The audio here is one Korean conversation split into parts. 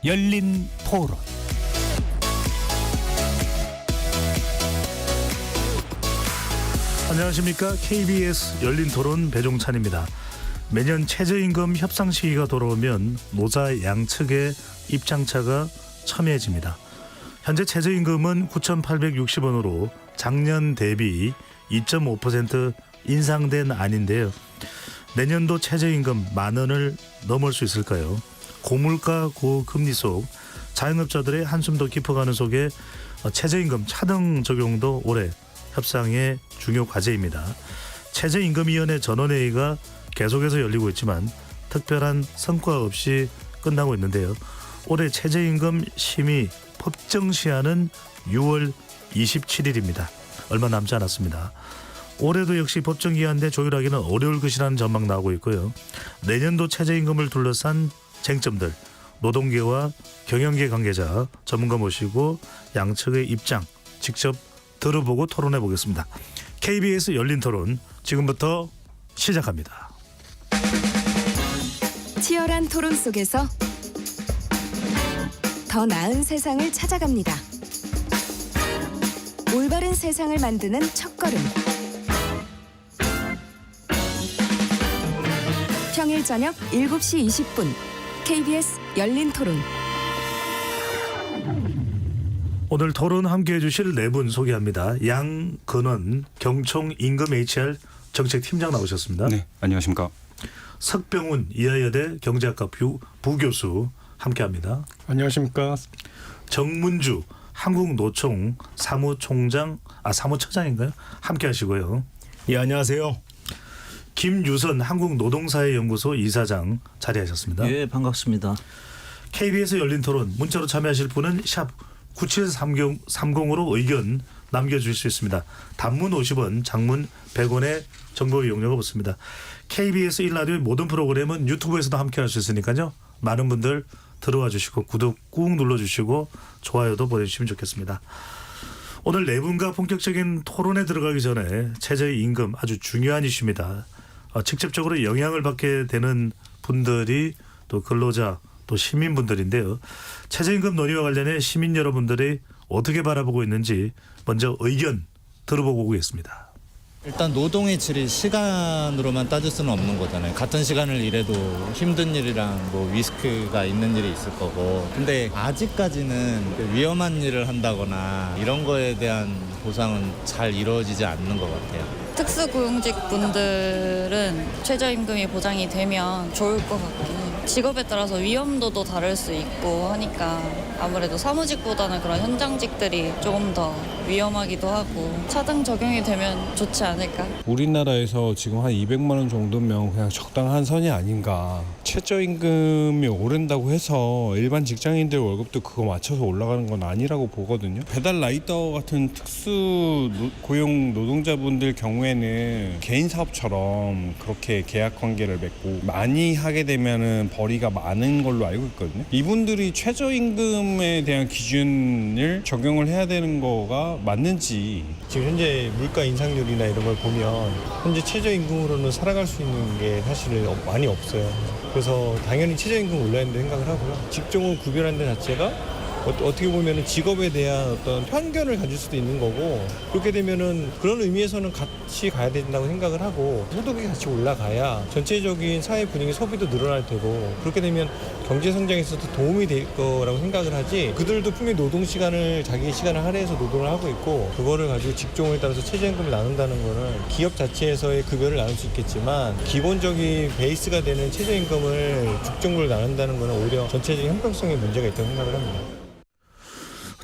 열린 토론. 안녕하십니까. KBS 열린 토론 배종찬입니다. 매년 최저임금 협상 시기가 돌아오면 노사 양측의 입장차가 첨예해집니다. 현재 최저임금은 9,860원으로 작년 대비 2.5% 인상된 안인데요. 내년도 최저임금 10,000원을 넘을 수 있을까요? 고물가 고금리 속 자영업자들의 한숨도 깊어가는 속에 최저임금 차등 적용도 올해 협상의 중요 과제입니다. 최저임금위원회 전원회의가 계속해서 열리고 있지만 특별한 성과 없이 끝나고 있는데요. 올해 최저임금 심의 법정 시한은 6월 27일입니다. 얼마 남지 않았습니다. 올해도 역시 법정 기한 내 조율하기는 어려울 것이라는 전망 나오고 있고요. 내년도 최저임금을 둘러싼 쟁점들, 노동계와 경영계 관계자, 전문가 모시고 양측의 입장 직접 들어보고 토론해 보겠습니다. KBS 열린 토론 지금부터 시작합니다. 치열한 토론 속에서 더 나은 세상을 찾아갑니다. 올바른 세상을 만드는 첫걸음. 평일 저녁 7시 20분 KBS 열린 토론. 오늘 토론 함께해 주실 네 분 소개합니다. 양근원 경총 임금 HR 정책팀장 나오셨습니다. 네, 안녕하십니까. 석병훈 이하여대 경제학과 부교수 함께합니다. 안녕하십니까. 정문주 한국노총 사무처장인가요? 함께하시고요. 예, 안녕하세요. 김유선 한국노동사회연구소 이사장 자리하셨습니다. 예, 반갑습니다. KBS 열린 토론 문자로 참여하실 분은 샵 9730으로 의견 남겨주실 수 있습니다. 단문 50원, 장문 100원의 정보 이용료가 붙습니다. KBS 1라디오의 모든 프로그램은 유튜브에서도 함께할 수 있으니까요. 많은 분들 들어와 주시고 구독 꾹 눌러주시고 좋아요도 보내주시면 좋겠습니다. 오늘 네 분과 본격적인 토론에 들어가기 전에 최저임금 아주 중요한 이슈입니다. 직접적으로 영향을 받게 되는 분들이 또 근로자 또 시민분들인데요. 최저임금 논의와 관련해 시민 여러분들이 어떻게 바라보고 있는지 먼저 의견 들어보고 오겠습니다. 일단 노동의 질이 시간으로만 따질 수는 없는 거잖아요. 같은 시간을 일해도 힘든 일이랑 뭐 리스크가 있는 일이 있을 거고. 근데 아직까지는 위험한 일을 한다거나 이런 거에 대한 보상은 잘 이루어지지 않는 것 같아요. 특수고용직 분들은 최저임금이 보장이 되면 좋을 것 같긴 해요. 직업에 따라서 위험도도 다를 수 있고 하니까 아무래도 사무직보다는 그런 현장직들이 조금 더 위험하기도 하고 차등 적용이 되면 좋지 않을까. 우리나라에서 지금 한 200만 원 정도면 그냥 적당한 선이 아닌가. 최저임금이 오른다고 해서 일반 직장인들 월급도 그거 맞춰서 올라가는 건 아니라고 보거든요. 배달 라이더 같은 특수 고용 노동자분들 경우에는 개인 사업처럼 그렇게 계약 관계를 맺고 많이 하게 되면은 벌이가 많은 걸로 알고 있거든요. 이분들이 최저임금에 대한 기준을 적용을 해야 되는 거가 맞는지. 지금 현재 물가 인상률이나 이런 걸 보면 현재 최저임금으로는 살아갈 수 있는 게 사실 많이 없어요. 그래서 당연히 최저임금 올려야 된다고 생각을 하고요. 직종을 구별하는 데 자체가 어떻게 보면 직업에 대한 어떤 편견을 가질 수도 있는 거고, 그렇게 되면은 그런 의미에서는 같이 가야 된다고 생각을 하고 소득이 같이 올라가야 전체적인 사회 분위기 소비도 늘어날 테고, 그렇게 되면 경제 성장에 있어서 도움이 될 거라고 생각을 하지, 그들도 분명히 노동 시간을 자기 시간을 할애해서 노동을 하고 있고 그거를 가지고 직종에 따라서 최저임금을 나눈다는 거는 기업 자체에서의 급여를 나눌 수 있겠지만 기본적인 베이스가 되는 최저임금을 직종별로 나눈다는 거는 오히려 전체적인 형평성에 문제가 있다고 생각을 합니다.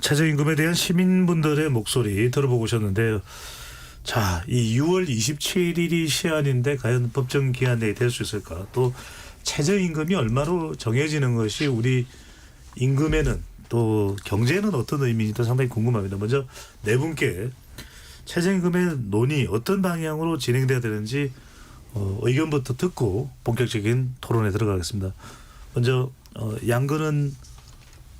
최저임금에 대한 시민분들의 목소리 들어보고 오셨는데요. 자, 이 6월 27일이 시한인데 과연 법정 기한 내에 될 수 있을까? 또 최저임금이 얼마로 정해지는 것이 우리 임금에는 또 경제에는 어떤 의미인지도 상당히 궁금합니다. 먼저 네 분께 최저임금의 논의 어떤 방향으로 진행돼야 되는지 의견부터 듣고 본격적인 토론에 들어가겠습니다. 먼저 양근은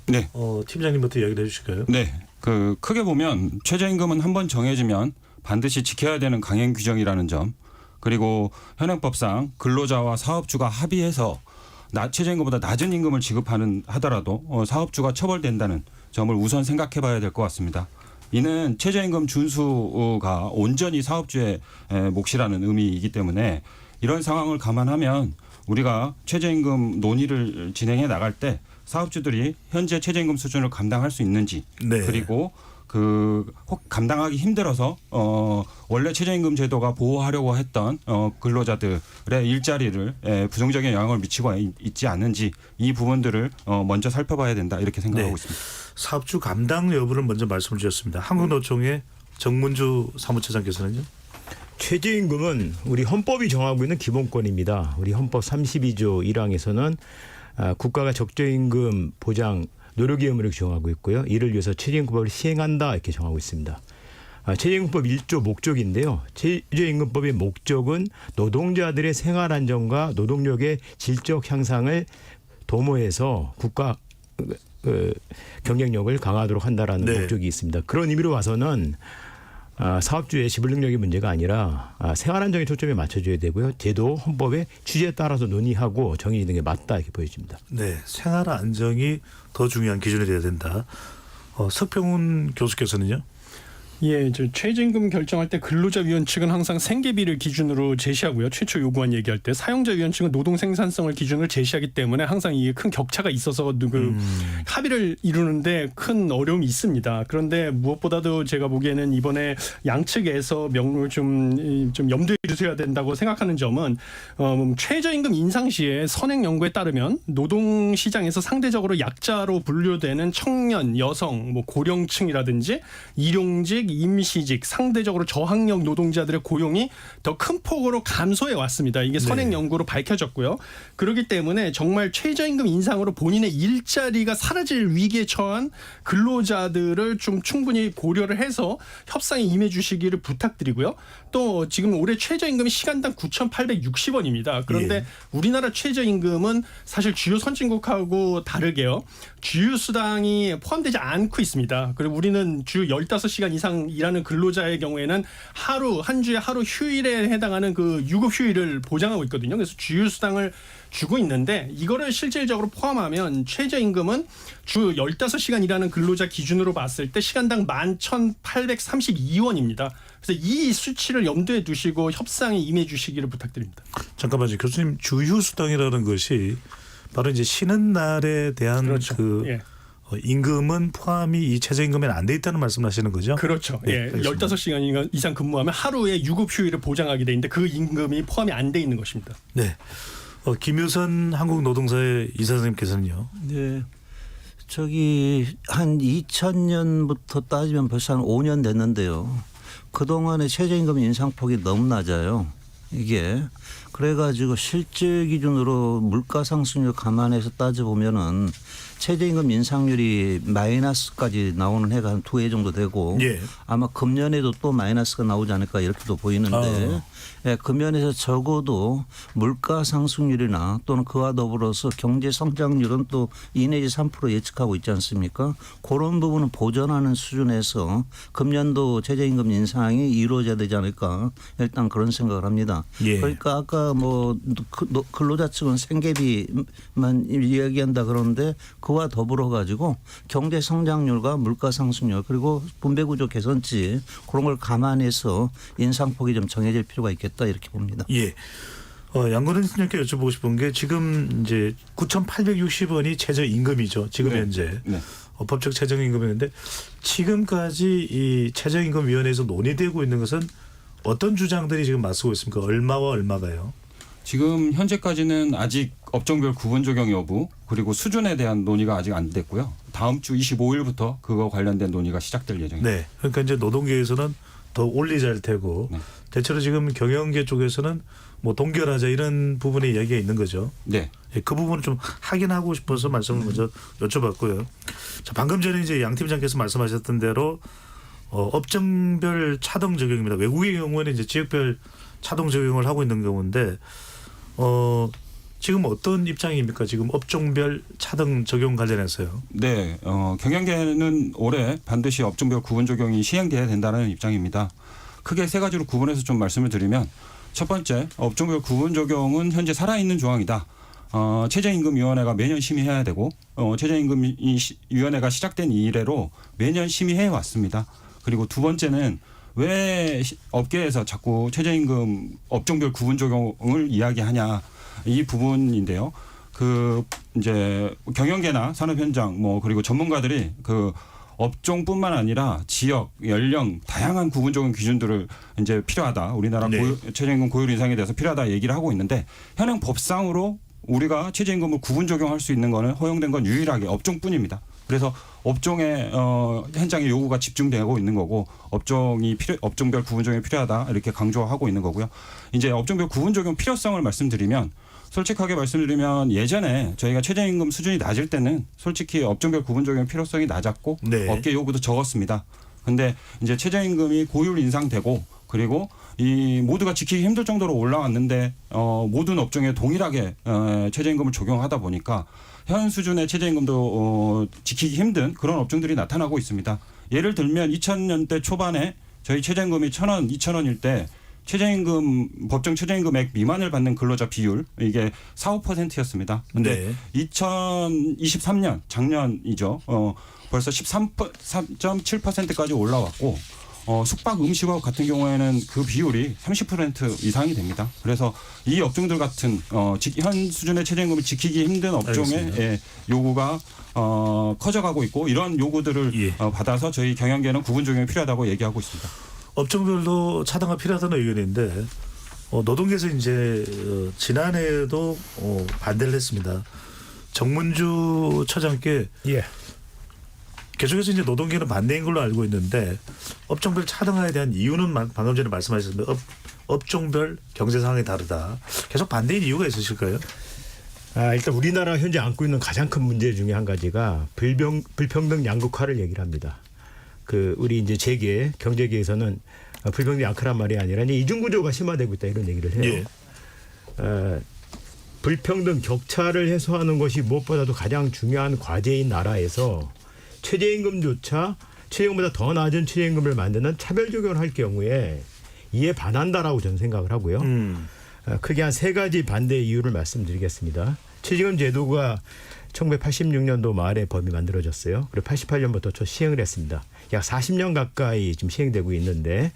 네. 팀장님부터 이야기를 해주실까요? 네. 크게 보면 최저임금은 한번 정해지면 반드시 지켜야 되는 강행 규정이라는 점, 그리고 현행법상 근로자와 사업주가 합의해서 최저임금보다 낮은 임금을 지급하는 하더라도 사업주가 처벌된다는 점을 우선 생각해봐야 될 것 같습니다. 이는 최저임금 준수가 온전히 사업주의 몫이라는 의미이기 때문에 이런 상황을 감안하면 우리가 최저임금 논의를 진행해 나갈 때 사업주들이 현재 최저임금 수준을 감당할 수 있는지 네. 그리고 혹 감당하기 힘들어서 원래 최저임금 제도가 보호하려고 했던 근로자들의 일자리를 부정적인 영향을 미치고 있지 않는지 이 부분들을 먼저 살펴봐야 된다 이렇게 생각하고 네. 있습니다. 사업주 감당 여부를 먼저 말씀을 주셨습니다. 한국노총의 정문주 사무처장께서는요. 최저임금은 우리 헌법이 정하고 있는 기본권입니다. 우리 헌법 32조 1항에서는 국가가 적정임금 보장 노력의 의무를 정하고 있고요. 이를 위해서 최저임금법을 시행한다 이렇게 정하고 있습니다. 최저임금법 1조 목적인데요. 최저임금법의 목적은 노동자들의 생활 안정과 노동력의 질적 향상을 도모해서 국가 경쟁력을 강화하도록 한다라는 네. 목적이 있습니다. 그런 의미로 봐서는 사업주의 지불 능력의 문제가 아니라 생활 안정에 초점에 맞춰줘야 되고요. 제도 헌법의 취지에 따라서 논의하고 정의되는 게 맞다 이렇게 보여집니다. 네, 생활 안정이 더 중요한 기준이 돼야 된다. 석평훈 교수께서는요. 예, 최저임금 결정할 때 근로자위원 측은 항상 생계비를 기준으로 제시하고요. 최초 요구안 얘기할 때 사용자위원 측은 노동 생산성을 기준으로 제시하기 때문에 항상 이게 큰 격차가 있어서 합의를 이루는데 큰 어려움이 있습니다. 그런데 무엇보다도 제가 보기에는 이번에 양측에서 명령을 좀 염두에 두셔야 된다고 생각하는 점은 최저임금 인상 시에 선행 연구에 따르면 노동 시장에서 상대적으로 약자로 분류되는 청년, 여성, 고령층이라든지 일용직 임시직, 상대적으로 저학력 노동자들의 고용이 더 큰 폭으로 감소해 왔습니다. 이게 선행 연구로 밝혀졌고요. 그렇기 때문에 정말 최저임금 인상으로 본인의 일자리가 사라질 위기에 처한 근로자들을 좀 충분히 고려를 해서 협상에 임해 주시기를 부탁드리고요. 또 지금 올해 최저임금이 시간당 9,860원입니다. 그런데 우리나라 최저임금은 사실 주요 선진국하고 다르게요. 주휴수당이 포함되지 않고 있습니다. 그리고 우리는 주 15시간 이상 일하는 근로자의 경우에는 한 주에 하루 휴일에 해당하는 그 유급 휴일을 보장하고 있거든요. 그래서 주휴수당을 주고 있는데 이거를 실질적으로 포함하면 최저임금은 주 15시간 일하는 근로자 기준으로 봤을 때 시간당 11,832원입니다. 그래서 이 수치를 염두에 두시고 협상에 임해 주시기를 부탁드립니다. 잠깐만요. 교수님, 주휴수당이라는 것이 바로 이제 쉬는 날에 대한 그렇죠. 임금은 포함이 이 최저임금에는 안 돼 있다는 말씀하시는 거죠? 그렇죠. 네, 예, 알겠습니다. 15시간 이상 근무하면 하루에 유급 휴일을 보장하게 돼 있는데 그 임금이 포함이 안 돼 있는 것입니다. 네. 김유선 한국노동사의 이사 선생님께서는요. 네. 한 2000년부터 따지면 벌써 한 5년 됐는데요. 그동안의 최저임금 인상폭이 너무 낮아요. 이게. 그래가지고 실질 기준으로 물가 상승률 감안해서 따져보면은 최저임금 인상률이 마이너스까지 나오는 해가 한 2해 정도 되고 아마 금년에도 또 마이너스가 나오지 않을까 이렇게도 보이는데 금년에서 적어도 물가 상승률이나 또는 그와 더불어서 경제 성장률은 또 2 내지 3% 예측하고 있지 않습니까? 그런 부분은 보전하는 수준에서 금년도 최저임금 인상이 이루어져야 되지 않을까 일단 그런 생각을 합니다. 그러니까 아까 근로자 측은 생계비만 이야기한다 그러는데 그와 더불어 가지고 경제 성장률과 물가 상승률 그리고 분배구조 개선치 그런 걸 감안해서 인상폭이 좀 정해질 필요가 있겠다 이렇게 봅니다. 예. 양건은 선생님께 여쭤보고 싶은 게 지금 이제 9,860원이 최저임금이죠. 지금 현재 법적 최저임금이었는데 지금까지 이 최저임금위원회에서 논의되고 있는 것은 어떤 주장들이 지금 맞서고 있습니까? 얼마와 얼마가요? 지금 현재까지는 아직 업종별 구분 적용 여부 그리고 수준에 대한 논의가 아직 안 됐고요. 다음 주 25일부터 그거 관련된 논의가 시작될 예정입니다. 네. 그러니까 이제 노동계에서는 더 올리자일 테고 대체로 지금 경영계 쪽에서는 동결하자 이런 부분에 이야기가 있는 거죠. 네. 그 부분을 좀 확인하고 싶어서 말씀을 먼저 여쭤봤고요. 자, 방금 전에 이제 양 팀장께서 말씀하셨던 대로 업종별 차등 적용입니다. 외국의 경우에는 이제 지역별 차등 적용을 하고 있는 경우인데 지금 어떤 입장입니까? 지금 업종별 차등 적용 관련해서요. 네, 경영계는 올해 반드시 업종별 구분 적용이 시행돼야 된다는 입장입니다. 크게 세 가지로 구분해서 좀 말씀을 드리면 첫 번째, 업종별 구분 적용은 현재 살아있는 조항이다. 최저임금위원회가 매년 심의해야 되고 최저임금위원회가 시작된 이래로 매년 심의해 왔습니다. 그리고 두 번째는 왜 업계에서 자꾸 최저임금 업종별 구분 적용을 이야기하냐 이 부분인데요. 그 이제 경영계나 산업 현장 그리고 전문가들이 그 업종뿐만 아니라 지역, 연령 다양한 구분 적용 기준들을 이제 필요하다. 우리나라 네. 최저임금 고율 인상에 대해서 필요하다 얘기를 하고 있는데 현행 법상으로 우리가 최저임금을 구분 적용할 수 있는 거는 허용된 건 유일하게 업종뿐입니다. 그래서 업종의 현장의 요구가 집중되고 있는 거고 업종별 구분 적용이 필요하다 이렇게 강조하고 있는 거고요. 이제 업종별 구분 적용 필요성을 말씀드리면 솔직하게 말씀드리면 예전에 저희가 최저임금 수준이 낮을 때는 솔직히 업종별 구분 적용 필요성이 낮았고 네. 업계 요구도 적었습니다. 근데 이제 최저임금이 고율 인상되고 그리고 이 모두가 지키기 힘들 정도로 올라왔는데 모든 업종에 동일하게 최저임금을 적용하다 보니까 현 수준의 최저임금도 지키기 힘든 그런 업종들이 나타나고 있습니다. 예를 들면 2000년대 초반에 저희 최저임금이 1,000원, 2,000원일 때 법정 최저임금액 미만을 받는 근로자 비율 이게 4~5%였습니다. 근데 2023년 작년이죠. 벌써 13.7%까지 올라왔고 숙박 음식업 같은 경우에는 그 비율이 30% 이상이 됩니다. 그래서 이 업종들 같은 현 수준의 최저임금을 지키기 힘든 업종의 요구가 커져가고 있고 이런 요구들을 받아서 저희 경영계는 구분 적용이 필요하다고 얘기하고 있습니다. 업종별로 차등화 필요하다는 의견인데 노동계에서 이제 지난해에도 반대를 했습니다. 정문주 처장께 계속해서 이제 노동계는 반대인 걸로 알고 있는데 업종별 차등화에 대한 이유는 방금 전에 말씀하셨는데 업종별 경제 상황이 다르다. 계속 반대인 이유가 있으실까요? 일단 우리나라 현재 안고 있는 가장 큰 문제 중에 한 가지가 불평등 양극화를 얘기를 합니다. 우리 이제 재계 경제계에서는 불평등 양극화란 말이 아니라 이제 이중구조가 심화되고 있다 이런 얘기를 해요. 불평등 격차를 해소하는 것이 무엇보다도 가장 중요한 과제인 나라에서 최저임금조차 최저임금보다 더 낮은 최저임금을 만드는 차별 적용을 할 경우에 이에 반한다라고 저는 생각을 하고요. 크게 한 3가지 반대 이유를 말씀드리겠습니다. 최저임금 제도가 1986년도 말에 법이 만들어졌어요. 그리고 88년부터 첫 시행을 했습니다. 약 40년 가까이 지금 시행되고 있는데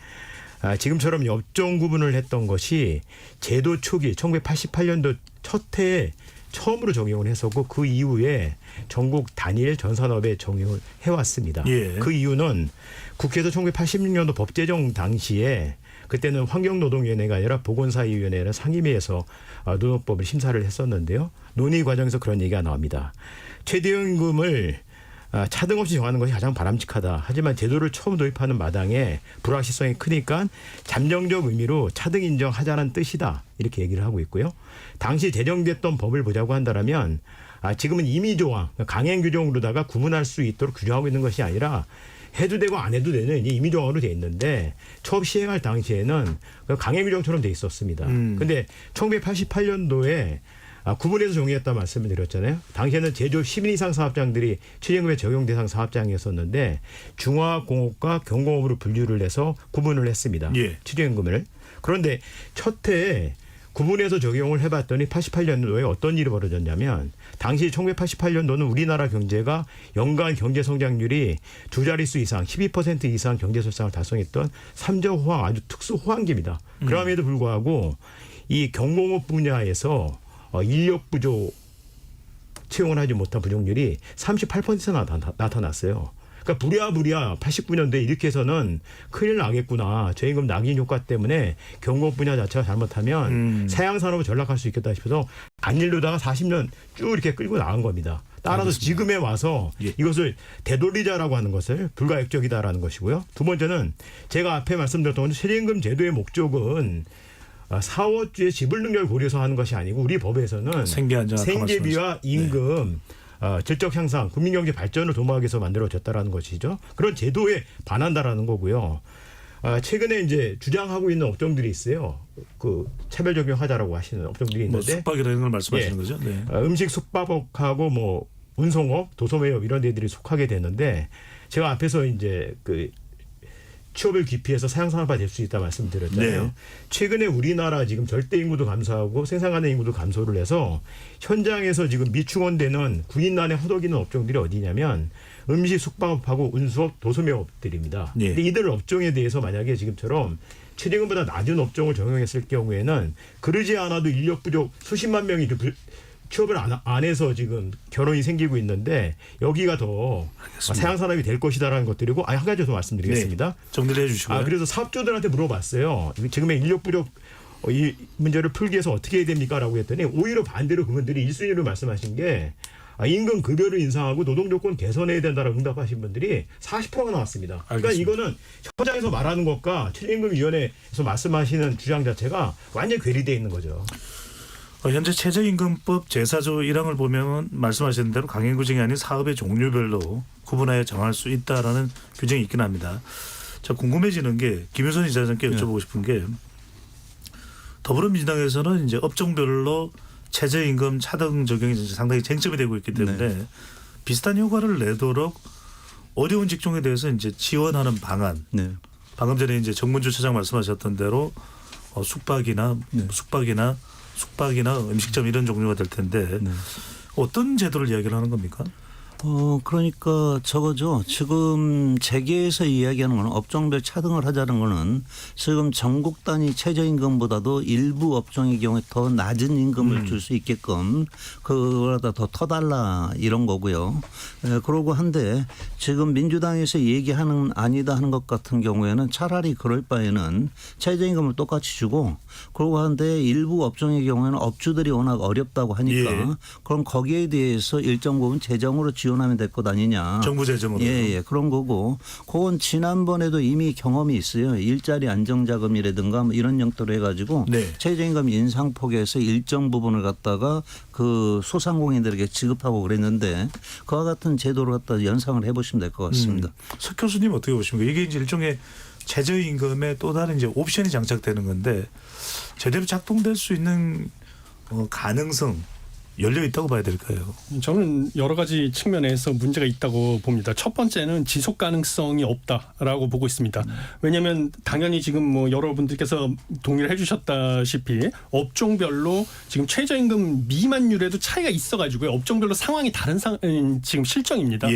지금처럼 업종 구분을 했던 것이 제도 초기 1988년도 첫 해에 처음으로 적용을 했었고 그 이후에 전국 단일 전산업에 적용을 해왔습니다. 그 이유는 국회에서 1986년도 법 제정 당시에 그때는 환경노동위원회가 아니라 보건사회위원회라는 상임위에서 노동법을 심사를 했었는데요. 논의 과정에서 그런 얘기가 나옵니다. 최저임금을 차등 없이 정하는 것이 가장 바람직하다. 하지만 제도를 처음 도입하는 마당에 불확실성이 크니까 잠정적 의미로 차등 인정하자는 뜻이다. 이렇게 얘기를 하고 있고요. 당시 제정됐던 법을 보자고 한다면 지금은 임의조항, 강행 규정으로다가 구분할 수 있도록 규정하고 있는 것이 아니라 해도 되고 안 해도 되는 임의조항으로 돼 있는데 처음 시행할 당시에는 강행 규정처럼 돼 있었습니다. 그런데 1988년도에 구분해서 적용했다 말씀을 드렸잖아요. 당시에는 제조업 10인 이상 사업장들이 최저임금의 적용 대상 사업장이었었는데 중화공업과 경공업으로 분류를 해서 구분을 했습니다. 최저임금을. 그런데 첫 해에 구분해서 적용을 해봤더니 88년도에 어떤 일이 벌어졌냐면 당시 1988년도는 우리나라 경제가 연간 경제 성장률이 2자릿수 이상 12% 이상 경제 성장을 달성했던 3조 호황 아주 특수 호황기입니다. 그럼에도 불구하고 이 경공업 분야에서 인력 부족 채용을 하지 못한 부족률이 38%나 나타났어요. 그러니까 부랴부랴 89년도에 이렇게 해서는 큰일 나겠구나. 저임금 낙인 효과 때문에 경공업 분야 자체가 잘못하면 사양산업으로 전락할 수 있겠다 싶어서 안 일르다가 40년 쭉 이렇게 끌고 나간 겁니다. 따라서 알겠습니다. 지금에 와서 이것을 되돌리자라고 하는 것을 불가역적이다라는 것이고요. 두 번째는 제가 앞에 말씀드렸던 것처럼 최저임금 제도의 목적은 사업주의 지불 능력을 고려해서 하는 것이 아니고 우리 법에서는 생계비와 임금 질적 향상, 국민경제 발전을 도모하기 위해서 만들어졌다라는 것이죠. 그런 제도에 반한다라는 거고요. 최근에 이제 주장하고 있는 업종들이 있어요. 차별 적용하자라고 하시는 업종들이 있는데 숙박이라는 걸 말씀하시는 거죠? 네. 음식 숙박업하고 운송업, 도소매업 이런 데들이 속하게 되는데 제가 앞에서 이제 취업을 기피해서 사양산업화 될 수 있다 말씀드렸잖아요. 네. 최근에 우리나라 지금 절대 인구도 감소하고 생산 가능 인구도 감소를 해서 현장에서 지금 미충원되는 구인난에 허덕이는 업종들이 어디냐면 음식 숙박업하고 운수업 도소매업들입니다. 네. 근데 이들 업종에 대해서 만약에 지금처럼 최저임금보다 낮은 업종을 적용했을 경우에는 그러지 않아도 인력 부족 수십만 명이 취업을 안 해서 지금 결혼이 생기고 있는데 여기가 더 사양산업이 될 것이다라는 것들이고 한 가지 더 말씀드리겠습니다. 네. 정리를 해주시고요. 그래서 사업주들한테 물어봤어요. 지금의 인력 부족 이 문제를 풀기 위해서 어떻게 해야 됩니까? 라고 했더니 오히려 반대로 그분들이 1순위로 말씀하신 게 임금 급여를 인상하고 노동조건 개선해야 된다라고 응답하신 분들이 40%가 나왔습니다. 그러니까 알겠습니다. 이거는 현장에서 말하는 것과 최저임금위원회에서 말씀하시는 주장 자체가 완전히 괴리되어 있는 거죠. 현재 최저임금법 제4조 1항을 보면 말씀하신 대로 강행구직이 아닌 사업의 종류별로 구분하여 정할 수 있다라는 규정이 있긴 합니다. 자, 궁금해지는 게 김효선 이사장께 여쭤보고 싶은 게 더불어민주당에서는 이제 업종별로 최저임금 차등 적용이 이제 상당히 쟁점이 되고 있기 때문에 비슷한 효과를 내도록 어려운 직종에 대해서 이제 지원하는 방안. 네. 방금 전에 이제 정문주 차장 말씀하셨던 대로 숙박이나 음식점 이런 종류가 될 텐데 어떤 제도를 이야기를 하는 겁니까? 그러니까 저거죠. 지금 재계에서 이야기하는 건 업종별 차등을 하자는 거는 지금 전국 단위 최저임금보다도 일부 업종의 경우에 더 낮은 임금을 줄 수 있게끔 그거보다 더 터달라 이런 거고요. 그러고 한데 지금 민주당에서 얘기하는 아니다 하는 것 같은 경우에는 차라리 그럴 바에는 최저임금을 똑같이 주고 그러고 한데 일부 업종의 경우에는 업주들이 워낙 어렵다고 하니까 그럼 거기에 대해서 일정 부분 재정으로 지원하면 될 것 아니냐. 정부 재정으로. 예, 그런 거고 그건 지난번에도 이미 경험이 있어요. 일자리 안정자금이라든가 뭐 이런 형태로 해가지고 최저임금 인상폭에서 일정 부분을 갖다가 그 소상공인들에게 지급하고 그랬는데 그와 같은 제도를 갖다 연상을 해보시면 될 것 같습니다. 석 교수님 어떻게 보십니까? 이게 이제 일종의 최저임금의 또 다른 이제 옵션이 장착되는 건데 제대로 작동될 수 있는 가능성 열려 있다고 봐야 될까요? 저는 여러 가지 측면에서 문제가 있다고 봅니다. 첫 번째는 지속 가능성이 없다라고 보고 있습니다. 왜냐하면 당연히 지금 뭐 여러분들께서 동의를 해주셨다시피 업종별로 지금 최저임금 미만율에도 차이가 있어가지고요. 업종별로 상황이 다른 지금 실정입니다.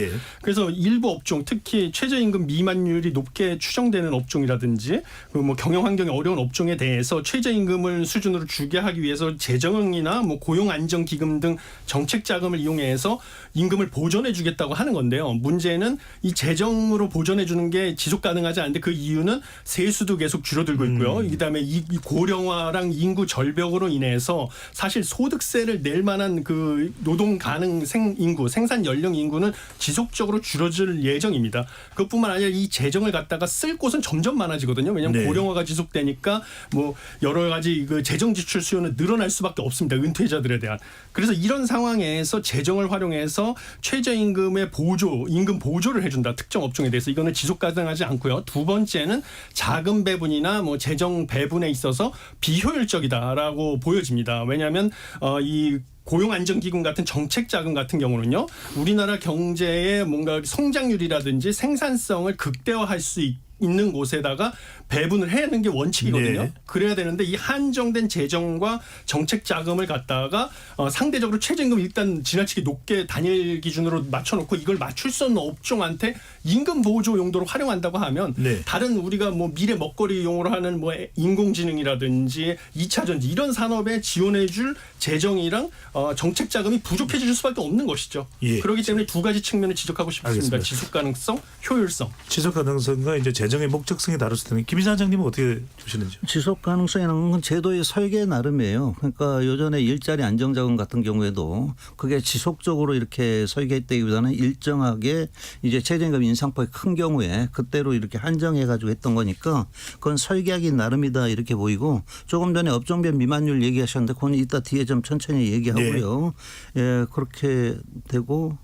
그래서 일부 업종 특히 최저임금 미만율이 높게 추정되는 업종이라든지 그 뭐 경영 환경이 어려운 업종에 대해서 최저임금을 수준으로 주게 하기 위해서 재정이나 뭐 고용 안정 기금 등 정책 자금을 이용해서 임금을 보전해 주겠다고 하는 건데요. 문제는 이 재정으로 보전해 주는 게 지속 가능하지 않은데 그 이유는 세수도 계속 줄어들고 있고요. 그다음에 이 고령화랑 인구 절벽으로 인해서 사실 소득세를 낼 만한 그 노동 가능 인구, 생산 연령 인구는 지속적으로 줄어들 예정입니다. 그것뿐만 아니라 이 재정을 갖다가 쓸 곳은 점점 많아지거든요. 왜냐하면 고령화가 지속되니까 뭐 여러 가지 그 재정 지출 수요는 늘어날 수밖에 없습니다. 은퇴자들에 대한. 그래서 이런 상황에서 재정을 활용해서 최저임금의 임금 보조를 해준다. 특정 업종에 대해서 이거는 지속 가능하지 않고요. 두 번째는 자금 배분이나 뭐 재정 배분에 있어서 비효율적이다라고 보여집니다. 왜냐하면 이 고용안정기금 같은 정책자금 같은 경우는요. 우리나라 경제의 뭔가 성장률이라든지 생산성을 극대화할 수 있는 곳에다가 배분을 해야 하는 게 원칙이거든요. 그래야 되는데 이 한정된 재정과 정책 자금을 갖다가 상대적으로 최저임금 일단 지나치게 높게 단일 기준으로 맞춰놓고 이걸 맞출 수 없는 업종한테 임금 보조 용도로 활용한다고 하면 다른 우리가 뭐 미래 먹거리용으로 하는 뭐 인공지능이라든지 2차 전지 이런 산업에 지원해줄 재정이랑 정책 자금이 부족해질 수밖에 없는 것이죠. 그렇기 때문에 두 가지 측면을 지적하고 싶습니다. 지속 가능성, 효율성. 지속 가능성과 이제 재정의 목적성이 다를 수 있는 김 이사장님은 어떻게 보시는지요? 지속 가능성이라는 건 제도의 설계 나름이에요. 그러니까 요전에 일자리 안정자금 같은 경우에도 그게 지속적으로 이렇게 설계했다기보다는 일정하게 이제 최저임금 인상폭이 큰 경우에 그때로 이렇게 한정해 가지고 했던 거니까 그건 설계하기 나름이다 이렇게 보이고 조금 전에 업종별 미만율 얘기하셨는데 그건 이따 뒤에 좀 천천히 얘기하고요. 예, 그렇게 되고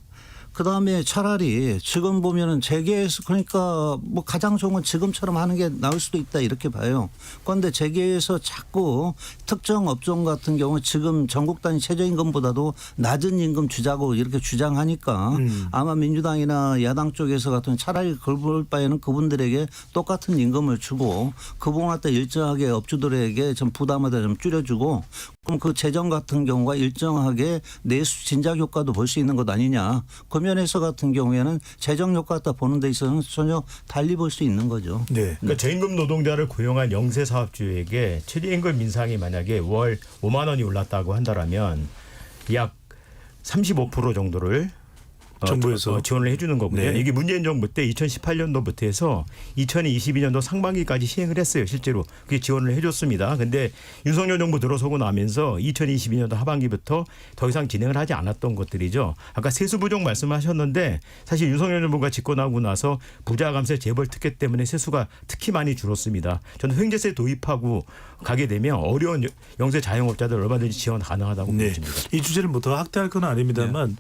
그다음에 차라리 지금 보면은 재계에서 그러니까 뭐 가장 좋은 건 지금처럼 하는 게 나을 수도 있다 이렇게 봐요. 그런데 재계에서 자꾸 특정 업종 같은 경우 지금 전국 단위 최저임금보다도 낮은 임금 주자고 이렇게 주장하니까 아마 민주당이나 야당 쪽에서 같은 차라리 그럴 바에는 그분들에게 똑같은 임금을 주고 그분한테 일정하게 업주들에게 좀 부담을 좀 줄여주고 그럼 그 재정 같은 경우가 일정하게 내수 진작 효과도 볼 수 있는 것 아니냐. 그 면에서 같은 경우에는 재정 효과 갖다 보는 데 있어서는 전혀 달리 볼 수 있는 거죠. 네. 그러니까 저임금 노동자를 고용한 영세 사업주에게 최저임금 인상이 만약에 월 5만 원이 올랐다고 한다라면 약 35% 정도를 정부에서 지원을 해주는 거고요. 네. 이게 문재인 정부 때 2018년도부터 해서 2022년도 상반기까지 시행을 했어요. 실제로 그게 지원을 해줬습니다. 근데 윤석열 정부 들어서고 나면서 2022년도 하반기부터 더 이상 진행을 하지 않았던 것들이죠. 아까 세수 부족 말씀하셨는데 사실 윤석열 정부가 집권하고 나서 부자 감세 재벌 특혜 때문에 세수가 특히 많이 줄었습니다. 저는 횡재세 도입하고 가게 되면 어려운 영세 자영업자들 얼마든지 지원 가능하다고 네. 보입니다. 이 주제를 뭐 더 확대할 건 아닙니다만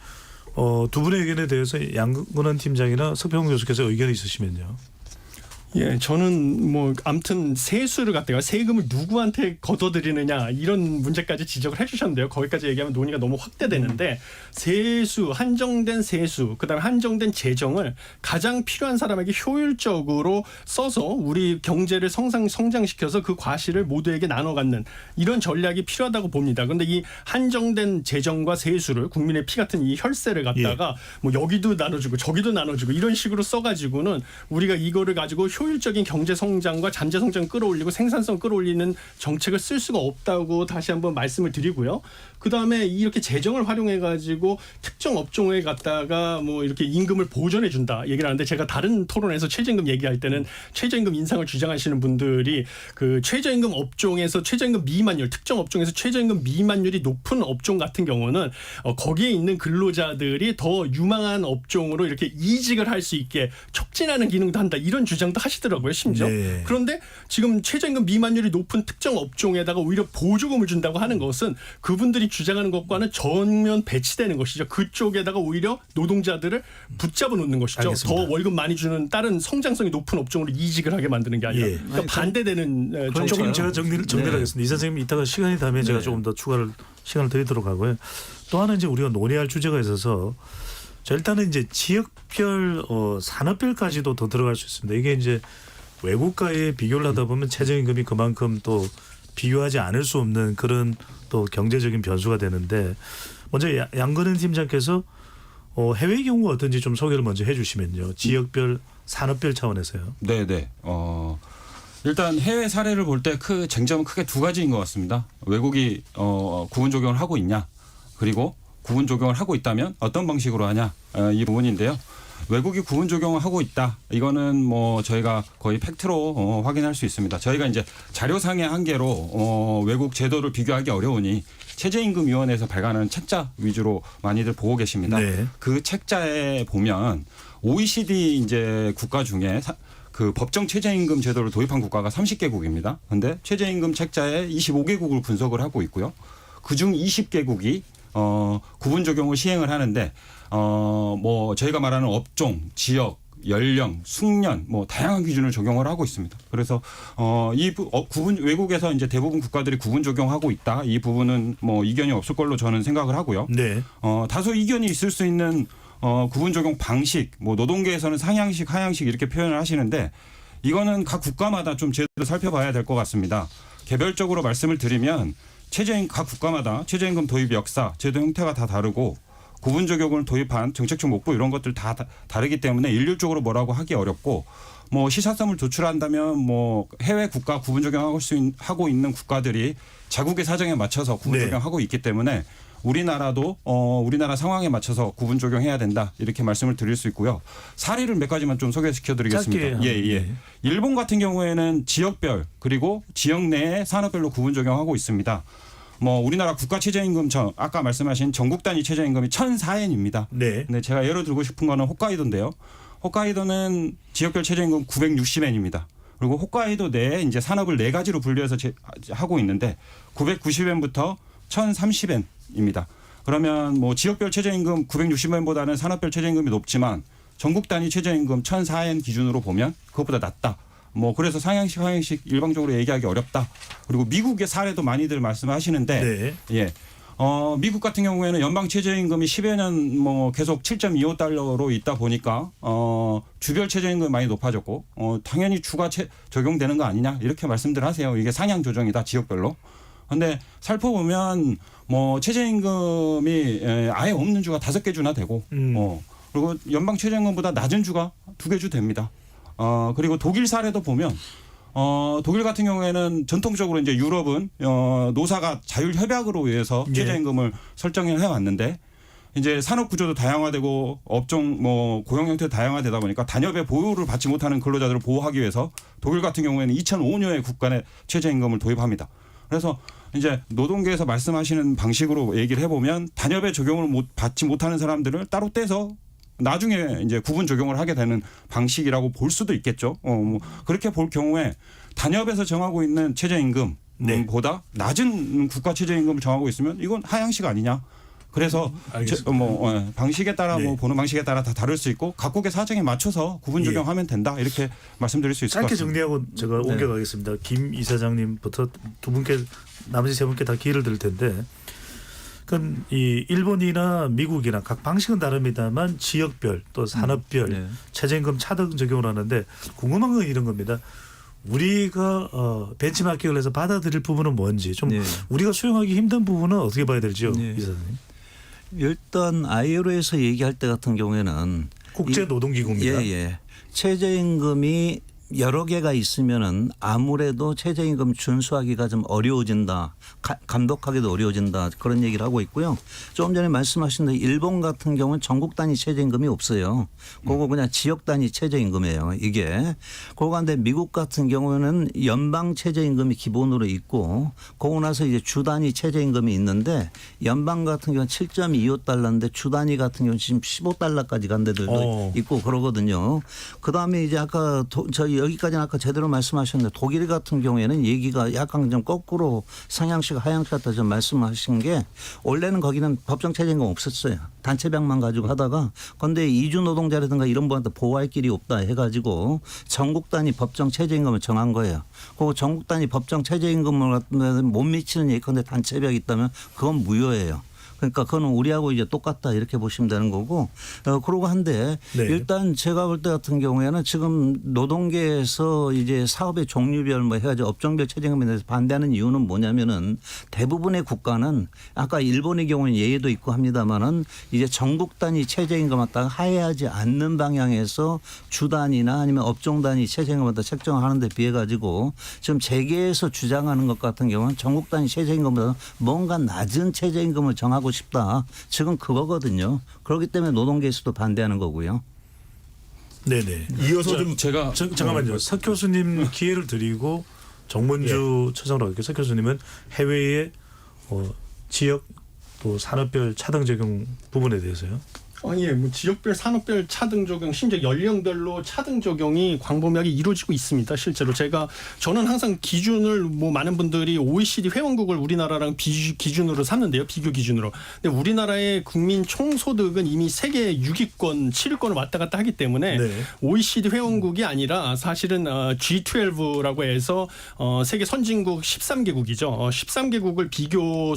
두 분의 의견에 대해서 양근원 팀장이나 석평 교수께서 의견이 있으시면요. 예, 저는 뭐 아무튼 세수를 갖다가 세금을 누구한테 걷어들이느냐 이런 문제까지 지적을 해주셨는데요. 거기까지 얘기하면 논의가 너무 확대되는데 세수, 한정된 세수, 그다음에 한정된 재정을 가장 필요한 사람에게 효율적으로 써서 우리 경제를 성장시켜서 그 과실을 모두에게 나눠 갖는 이런 전략이 필요하다고 봅니다. 그런데 이 한정된 재정과 세수를 국민의 피 같은 이 혈세를 갖다가 뭐 여기도 나눠주고 저기도 나눠주고 이런 식으로 써가지고는 우리가 이거를 가지고 효율적인 경제 성장과 잠재 성장 끌어올리고 생산성 끌어올리는 정책을 쓸 수가 없다고 다시 한번 말씀을 드리고요. 그다음에 이렇게 재정을 활용해 가지고 특정 업종에 갖다가 뭐 이렇게 임금을 보전해 준다 얘기를 하는데 제가 다른 토론에서 최저임금 얘기할 때는 최저임금 인상을 주장하시는 분들이 그 최저임금 업종에서 최저임금 미만율 특정 업종에서 최저임금 미만율이 높은 업종 같은 경우는 거기에 있는 근로자들이 더 유망한 업종으로 이렇게 이직을 할 수 있게 촉진하는 기능도 한다 이런 주장도 하시더라고요. 심지어. 네. 그런데 지금 최저임금 미만율이 높은 특정 업종에다가 오히려 보조금을 준다고 하는 것은 그분들이 주장하는 것과는 전면 배치되는 것이죠. 그쪽에다가 오히려 노동자들을 붙잡아 놓는 것이죠. 알겠습니다. 더 월급 많이 주는 다른 성장성이 높은 업종으로 이직을 하게 만드는 게 아니라 예. 그러니까 반대되는 조금 정책이죠. 제가 정리를 하겠습니다. 이 선생님 이따가 시간이 되면 제가 조금 더 추가를 시간을 드리도록 하고요. 또 하나 이제 우리가 논의할 주제가 있어서 자, 일단은 이제 지역별 산업별까지도 더 들어갈 수 있습니다. 이게 이제 외국과의 비교를 하다 보면 최저임금이 그만큼 또 비교하지 않을 수 없는 그런 또 경제적인 변수가 되는데 먼저 양근은 팀장께서 해외 경우가 어떤지 좀 소개를 먼저 해주시면요. 지역별 산업별 차원에서요. 네네. 일단 해외 사례를 볼 때 그 쟁점은 크게 두 가지인 것 같습니다. 외국이 구분 적용을 하고 있냐, 그리고 구분 적용을 하고 있다면 어떤 방식으로 하냐 이 부분인데요. 외국이 구분 적용을 하고 있다. 이거는 뭐 저희가 거의 팩트로 확인할 수 있습니다. 저희가 이제 자료상의 한계로 외국 제도를 비교하기 어려우니 최저임금위원회에서 발간하는 책자 위주로 많이들 보고 계십니다. 네. 그 책자에 보면 OECD 이제 국가 중에 그 법정 최저임금 제도를 도입한 국가가 30개국입니다. 그런데 최저임금 책자에 25개국을 분석을 하고 있고요. 그중 20개국이 구분 적용을 시행을 하는데 뭐 저희가 말하는 업종, 지역, 연령, 숙련 뭐 다양한 기준을 적용을 하고 있습니다. 그래서 이 구분 외국에서 이제 대부분 국가들이 구분 적용하고 있다. 이 부분은 뭐 이견이 없을 걸로 저는 생각을 하고요. 네. 다소 이견이 있을 수 있는 구분 적용 방식, 뭐 노동계에서는 상향식, 하향식 이렇게 표현을 하시는데 이거는 각 국가마다 좀 제대로 살펴봐야 될 것 같습니다. 개별적으로 말씀을 드리면 각 국가마다 최저임금 도입 역사, 제도 형태가 다 다르고 구분 적용을 도입한 정책적 목표 이런 것들 다 다르기 때문에 일률적으로 뭐라고 하기 어렵고 뭐 시사점을 도출한다면 뭐 해외 국가 구분 적용하고 있는 국가들이 자국의 사정에 맞춰서 구분 네. 적용하고 있기 때문에 우리나라도 우리나라 상황에 맞춰서 구분 적용해야 된다 이렇게 말씀을 드릴 수 있고요. 사례를 몇 가지만 좀 소개시켜드리겠습니다. 예. 일본 같은 경우에는 지역별 그리고 지역 내에 산업별로 구분 적용하고 있습니다. 뭐 우리나라 국가 최저임금 아까 말씀하신 전국 단위 최저임금이 1,004엔입니다. 네. 근데 제가 예로 들고 싶은 거는 홋카이도인데요. 홋카이도는 지역별 최저임금 960엔입니다. 그리고 홋카이도 내에 이제 산업을 네 가지로 분류해서 하고 있는데 990엔부터 1,030엔입니다. 그러면 뭐 지역별 최저임금 960엔보다는 산업별 최저임금이 높지만 전국 단위 최저임금 1,004엔 기준으로 보면 그것보다 낮다. 뭐 그래서 상향식 하향식 일방적으로 얘기하기 어렵다. 그리고 미국의 사례도 많이들 말씀하시는데 네. 예. 미국 같은 경우에는 연방 최저임금이 10여 년 뭐 계속 7.25달러로 있다 보니까 주별 최저임금이 많이 높아졌고 당연히 주가 적용되는 거 아니냐 이렇게 말씀들 하세요. 이게 상향 조정이다 지역별로. 근데 살펴보면 뭐 최저임금이 아예 없는 주가 5개 주나 되고 그리고 연방 최저임금보다 낮은 주가 2개 주 됩니다. 그리고 독일 사례도 보면 독일 같은 경우에는 전통적으로 이제 유럽은 노사가 자율 협약으로 의해서 최저임금을 설정을 해왔는데 이제 산업 구조도 다양화되고 업종 뭐 고용 형태도 다양화되다 보니까 단협의 보호를 받지 못하는 근로자들을 보호하기 위해서 독일 같은 경우에는 2005년에 국간의 최저임금을 도입합니다. 그래서 이제 노동계에서 말씀하시는 방식으로 얘기를 해보면 단협의 적용을 받지 못하는 사람들을 따로 떼서 나중에 이제 구분 적용을 하게 되는 방식이라고 볼 수도 있겠죠. 뭐 그렇게 볼 경우에 단협에서 정하고 있는 최저임금보다 낮은 국가 최저임금을 정하고 있으면 이건 하향식 아니냐. 그래서 방식에 따라 뭐 보는 방식에 따라 다 다를 수 있고 각국의 사정에 맞춰서 구분 적용하면 된다 이렇게 말씀드릴 수 있을 것 짧게 같습니다. 정리하고 제가 옮겨가겠습니다. 김 이사장님부터 두 분께 나머지 세 분께 다 기회를 드릴 텐데, 그럼 이 일본이나 미국이나 각 방식은 다릅니다만 지역별 또 산업별 최저임금 차등 적용을 하는데 궁금한 건 이런 겁니다. 우리가 벤치마킹을 해서 받아들일 부분은 뭔지 좀 우리가 수용하기 힘든 부분은 어떻게 봐야 될지요, 이사장님? 일단 ILO에서 얘기할 때 같은 경우에는 국제노동기구입니다. 최저임금이 여러 개가 있으면은 아무래도 최저임금 준수하기가 좀 어려워진다. 감독하기도 어려워진다. 그런 얘기를 하고 있고요. 조금 전에 말씀하신 대로 일본 같은 경우는 전국 단위 최저임금이 없어요. 그거 그냥 지역 단위 최저임금이에요. 이게. 그거 한데 미국 같은 경우는 연방 최저임금이 기본으로 있고 그거 나서 이제 주 단위 최저임금이 있는데 연방 같은 경우는 7.25달러인데 주 단위 같은 경우는 지금 15달러까지 간 데들도 있고 그러거든요. 그다음에 이제 아까 여기까지는 아까 제대로 말씀하셨는데 독일 같은 경우에는 얘기가 약간 좀 거꾸로 상향식 하향식 같다 좀 말씀하신 게 원래는 거기는 법정 최저임금 없었어요. 단체백만 가지고 하다가 그런데 이주 노동자라든가 이런 분한테 보호할 길이 없다 해가지고 전국 단위 법정 최저임금을 정한 거예요. 그리고 전국 단위 법정 최저임금을 못 미치는 예컨대 단체백이 있다면 그건 무효예요. 그러니까 그건 우리하고 이제 똑같다 이렇게 보시면 되는 거고 그러고 한데 일단 제가 볼 때 같은 경우에는 지금 노동계에서 이제 사업의 종류별 뭐 해가지고 업종별 최저임금에 대해서 반대하는 이유는 뭐냐면은 대부분의 국가는 아까 일본의 경우는 예외도 있고 합니다만은 이제 전국 단위 최저임금을 갖다가 하회하지 않는 방향에서 주 단위나 아니면 업종 단위 최저임금을 갖다 책정하는 데 비해 가지고 지금 재계에서 주장하는 것 같은 경우는 전국 단위 최저임금보다 뭔가 낮은 최저임금을 정하고 싶다. 지금 그거거든요. 그렇기 때문에 노동계에서도 반대하는 거고요. 네네. 이어서 좀 제가 잠깐만요. 석 교수님 기회를 드리고 정문주 처장으로 할게요. 석 교수님은 해외의 지역 또 산업별 차등 적용 부분에 대해서요. 뭐 지역별, 산업별 차등 적용, 심지어 연령별로 차등 적용이 광범위하게 이루어지고 있습니다. 실제로 저는 항상 기준을 뭐 많은 분들이 OECD 회원국을 우리나라랑 기준으로 삼는데요, 비교 기준으로. 근데 우리나라의 국민 총소득은 이미 세계 6위권, 7위권을 왔다 갔다 하기 때문에 OECD 회원국이 아니라 사실은 G12라고 해서 세계 선진국 13개국이죠. 13개국을 비교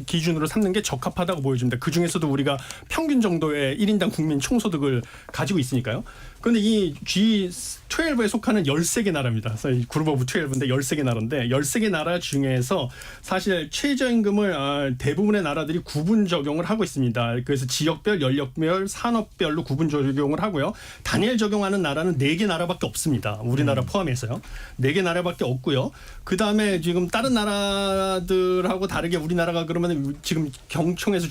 기준으로 삼는 게 적합하다고 보여집니다. 그 중에서도 우리가 평균 정도의 1인당 국민 총소득을 가지고 있으니까요. 그런데 이 G12에 속하는 13개 나라입니다. 그룹 오브 12인데 13개 나라인데 13개 나라 중에서 사실 최저임금을 대부분의 나라들이 구분 적용을 하고 있습니다. 그래서 지역별, 연령별, 산업별로 구분 적용을 하고요. 단일 적용하는 나라는 4개 나라밖에 없습니다. 우리나라 포함해서요. 4개 나라밖에 없고요. 그다음에 지금 다른 나라들하고 다르게 우리나라가 그러면 지금 경총에서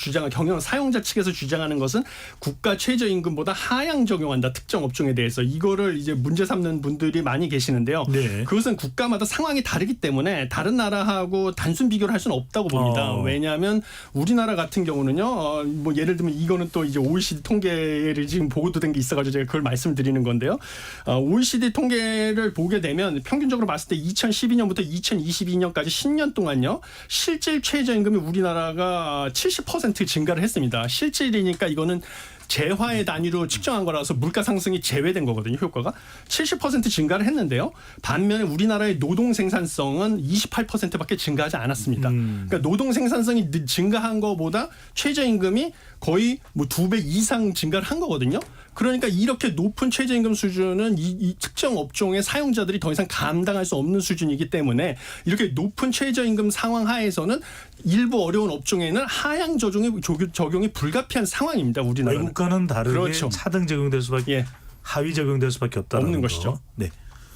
사용자 측에서 주장하는 것은 국가 최저임금보다 하향 적용한다. 특정 업종 업종에 대해서 이거를 이제 문제 삼는 분들이 많이 계시는데요. 네. 그것은 국가마다 상황이 다르기 때문에 다른 나라하고 단순 비교를 할 수는 없다고 봅니다. 왜냐하면 우리나라 같은 경우는요. 뭐 예를 들면 이거는 또 이제 OECD 통계를 지금 보고된 게 있어가지고 제가 그걸 말씀드리는 건데요. OECD 통계를 보게 되면 평균적으로 봤을 때 2012년부터 2022년까지 10년 동안요. 실질 최저임금이 우리나라가 70% 증가를 했습니다. 실질이니까 이거는 재화의 단위로 측정한 거라서 물가 상승이 제외된 거거든요. 효과가 70% 증가를 했는데요. 반면에 우리나라의 노동 생산성은 28%밖에 증가하지 않았습니다. 그러니까 노동 생산성이 증가한 거보다 최저임금이 거의 뭐 2배 이상 증가를 한 거거든요. 그러니까 이렇게 높은 최저임금 수준은 이 특정 업종의 사용자들이 더 이상 감당할 수 없는 수준이기 때문에 이렇게 높은 최저임금 상황 하에서는 일부 어려운 업종에는 하향 적용이 불가피한 상황입니다. 우리나라는. 외국과는 다르게 그렇죠. 차등 적용될 수밖에 하위 적용될 수밖에 없다는 없는 거. 것이죠. 네.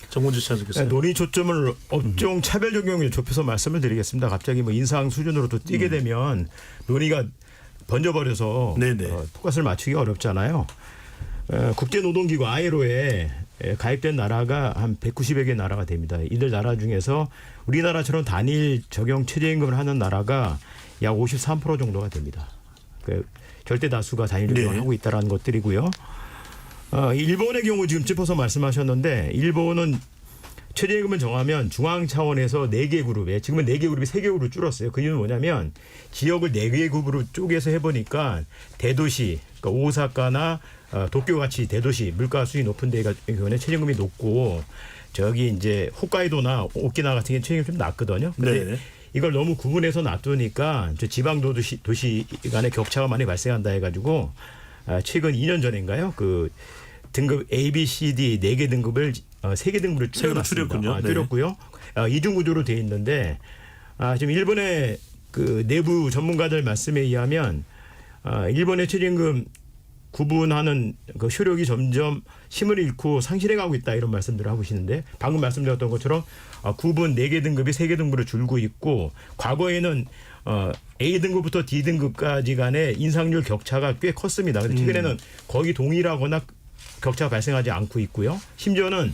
정문주 차장께서. 논의 초점을 업종 차별 적용에 좁혀서 말씀을 드리겠습니다. 갑자기 뭐 인상 수준으로 또 뛰게 되면 논의가 번져버려서 포커스를 맞추기가 어렵잖아요. 국제노동기구 ILO에 가입된 나라가 한 190여 개 나라가 됩니다. 이들 나라 중에서 우리나라처럼 단일 적용 최저임금을 하는 나라가 약 53% 정도가 됩니다. 절대 다수가 단일 적용을 하고 있다는 것들이고요. 일본의 경우 지금 짚어서 말씀하셨는데 일본은 최저임금을 정하면 중앙 차원에서 4개 그룹에 지금은 4개 그룹이 3개 그룹으로 줄었어요. 그 이유는 뭐냐면 지역을 4개 그룹으로 쪼개서 해보니까 대도시, 그러니까 오사카나 도쿄 같이 대도시 물가 수준이 높은 데가 경우에 최저임금이 높고 저기 이제 홋카이도나 오키나와 같은 게 최저임금이 좀 낮거든요. 근데 이걸 너무 구분해서 놔두니까 저 지방 도시 간의 격차가 많이 발생한다 해가지고 최근 2년 전인가요? 그 등급 A, B, C, D 4개 등급을 3개 등급으로 줄였군요. 줄였고요. 이중 구조로 돼 있는데 지금 일본의 그 내부 전문가들 말씀에 의하면 일본의 최저임금 구분하는 그 효력이 점점 힘을 잃고 상실해가고 있다 이런 말씀들을 하고 계시는데 방금 말씀드렸던 것처럼 구분 4개 등급이 3개 등급으로 줄고 있고 과거에는 A 등급부터 D 등급까지 간의 인상률 격차가 꽤 컸습니다. 근데 최근에는 거의 동일하거나 격차가 발생하지 않고 있고요. 심지어는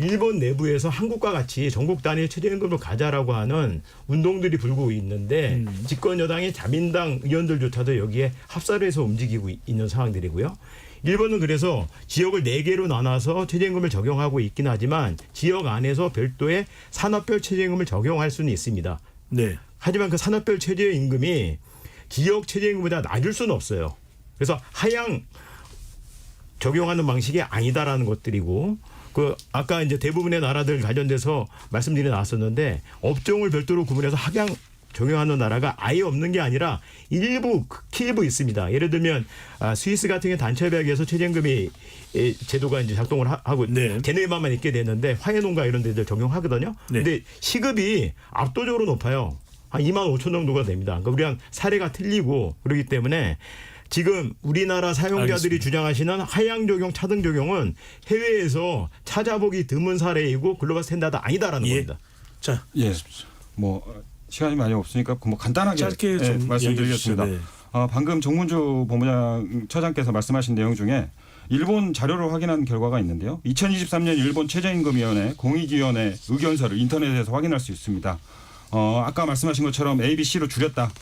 일본 내부에서 한국과 같이 전국 단위 최저임금을 가자라고 하는 운동들이 불고 있는데 집권 여당의 자민당 의원들조차도 여기에 합사를 해서 움직이고 있는 상황들이고요. 일본은 그래서 지역을 4개로 나눠서 최저임금을 적용하고 있긴 하지만 지역 안에서 별도의 산업별 최저임금을 적용할 수는 있습니다. 네. 하지만 그 산업별 최저임금이 지역 최저임금보다 낮을 수는 없어요. 그래서 하향 적용하는 방식이 아니다라는 것들이고 그 아까 이제 대부분의 나라들 관련돼서 말씀드려 나왔었는데 업종을 별도로 구분해서 하향 적용하는 나라가 아예 없는 게 아니라 일부 극일부 있습니다. 예를 들면 스위스 같은 경우 단체별에서 최저임금이 제도가 이제 작동을 하고 걔네만만 있게 되는데 화훼농가 이런 데들 적용하거든요. 근데 시급이 압도적으로 높아요. 한 2만 5천 정도가 됩니다. 그러니까 우리랑 사례가 틀리고 그렇기 때문에 지금 우리나라 사용자들이 주장하시는 하향 적용, 차등 적용은 해외에서 찾아보기 드문 사례이고 글로벌 스탠다드 아니다라는 겁니다. 자, 뭐 시간이 많이 없으니까 뭐 간단하게 짧게 좀 말씀드리겠습니다. 방금 정문주 본부장처장께서 말씀하신 내용 중에 일본 자료를 확인한 결과가 있는데요. 2023년 일본 최저임금위원회 공익위원회 의견서를 인터넷에서 확인할 수 있습니다. 아까 말씀하신 것처럼 A, B, C로 줄였다.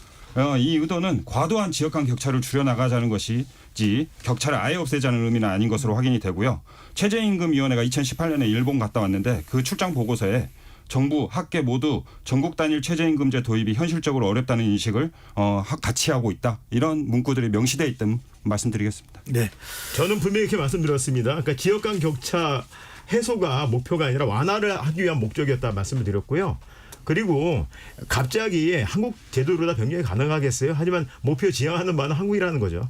이 의도는 과도한 지역 간 격차를 줄여나가자는 것이지 격차를 아예 없애자는 의미는 아닌 것으로 확인이 되고요. 최저임금위원회가 2018년에 일본 갔다 왔는데 그 출장 보고서에 정부, 학계 모두 전국 단일 최저임금제 도입이 현실적으로 어렵다는 인식을 같이 하고 있다. 이런 문구들이 명시되어 있다는 말씀드리겠습니다. 네, 저는 분명히 이렇게 말씀드렸습니다. 그러니까 지역 간 격차 해소가 목표가 아니라 완화를 하기 위한 목적이었다 말씀을 드렸고요. 그리고 갑자기 한국 제도로 다 변경이 가능하겠어요? 하지만 목표 지향하는 바는 한국이라는 거죠.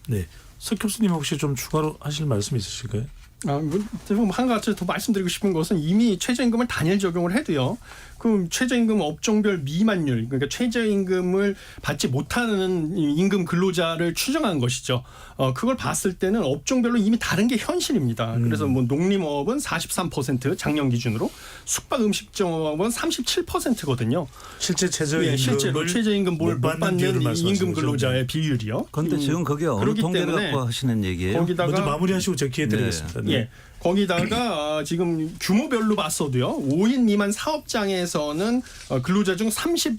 네. 석 교수님 혹시 좀 추가로 하실 말씀 있으실까요? 한 가지 더 말씀드리고 싶은 것은 이미 최저임금을 단일 적용을 해도요. 그 최저임금 업종별 미만율, 그러니까 최저임금을 받지 못하는 임금 근로자를 추정한 것이죠. 그걸 봤을 때는 업종별로 이미 다른 게 현실입니다. 그래서 뭐 농림업은 43% 작년 기준으로, 숙박음식점업은 37%거든요. 실제 최저임금을 실제로 최저임금 못 받는 비율을 말씀하시는 임금 거죠? 근로자의 비율이요. 그런데 지금 그게 어느 그렇기 통계를 때문에 갖고 하시는 얘기예요? 거기다가 먼저 마무리하시고 제가 기회 드리겠습니다. 네. 예. 거기다가 지금 규모별로 봤어도요. 5인 미만 사업장에서는 근로자 중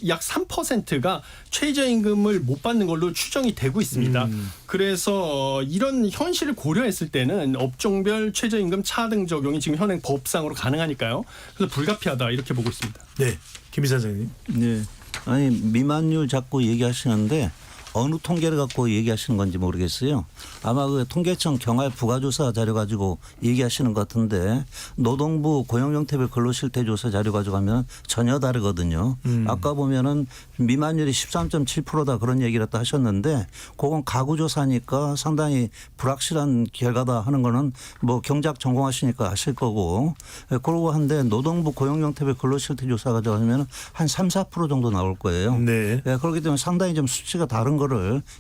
약 3%가 최저임금을 못 받는 걸로 추정이 되고 있습니다. 그래서 이런 현실을 고려했을 때는 업종별 최저임금 차등 적용이 지금 현행 법상으로 가능하니까요. 그래서 불가피하다 이렇게 보고 있습니다. 네, 김 이사장님. 네. 아니 미만율 자꾸 얘기하시는데 어느 통계를 갖고 얘기하시는 건지 모르겠어요. 아마 그 통계청 경활 부가조사 자료 가지고 얘기하시는 것 같은데 노동부 고용형태별 근로실태조사 자료 가지고 하면 전혀 다르거든요. 아까 보면은 미만율이 13.7%다 그런 얘기를 또 하셨는데 그건 가구조사니까 상당히 불확실한 결과다 하는 거는 뭐 경제학 전공하시니까 아실 거고 그러고 한데 노동부 고용형태별 근로실태조사 가지고 하면 한 3, 4% 정도 나올 거예요. 네. 그렇기 때문에 상당히 좀 수치가 다른 거를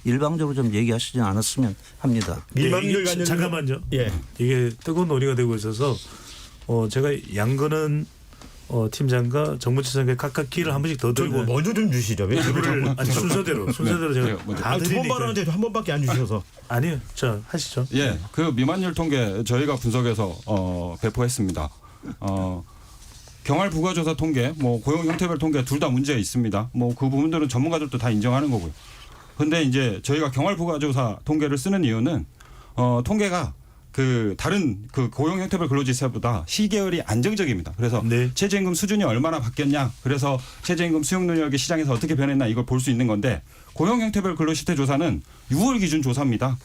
일방적으로 좀 얘기하시지 않았으면 합니다. 미만율 이게 관련 잠깐만요. 예. 이게 뜨거운 논의가 되고 있어서 제가 양근은 팀장과 정무차장께 각각 기회를 한 번씩 더 드리고 먼저 좀 주시죠. 왜 이거를 아니 순서대로 제가 다 두번 드리니까. 말하는데 한 번밖에 안 주셔서. 아니요, 자 하시죠. 예, 그 미만율 통계 저희가 분석해서 배포했습니다. 경활 부가조사 통계, 뭐 고용 형태별 통계 둘 다 문제 있습니다. 뭐 그 부분들은 전문가들도 다 인정하는 거고요. 근데 이제 저희가 경활 부가조사 통계를 쓰는 이유는 통계가 그 다른 그 고용 형태별 근로지수보다 시계열이 안정적입니다. 그래서 네. 최저임금 수준이 얼마나 바뀌었냐, 그래서 최저임금 수용 능력이 시장에서 어떻게 변했나 이걸 볼 수 있는 건데 고용 형태별 근로실태 조사는 6월 기준 조사입니다.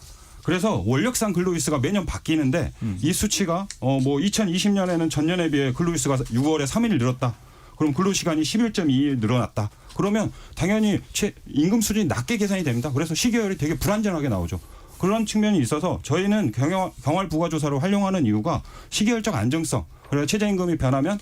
그래서 원력상 근로일수가 매년 바뀌는데 이 수치가 뭐 2020년에는 전년에 비해 근로일수가 6월에 3일 늘었다. 그럼 근로시간이 11.2일 늘어났다. 그러면 당연히 임금 수준이 낮게 계산이 됩니다. 그래서 시계열이 되게 불안정하게 나오죠. 그런 측면이 있어서 저희는 경활 부가조사를 활용하는 이유가 시계열적 안정성. 그래서 최저임금이 변하면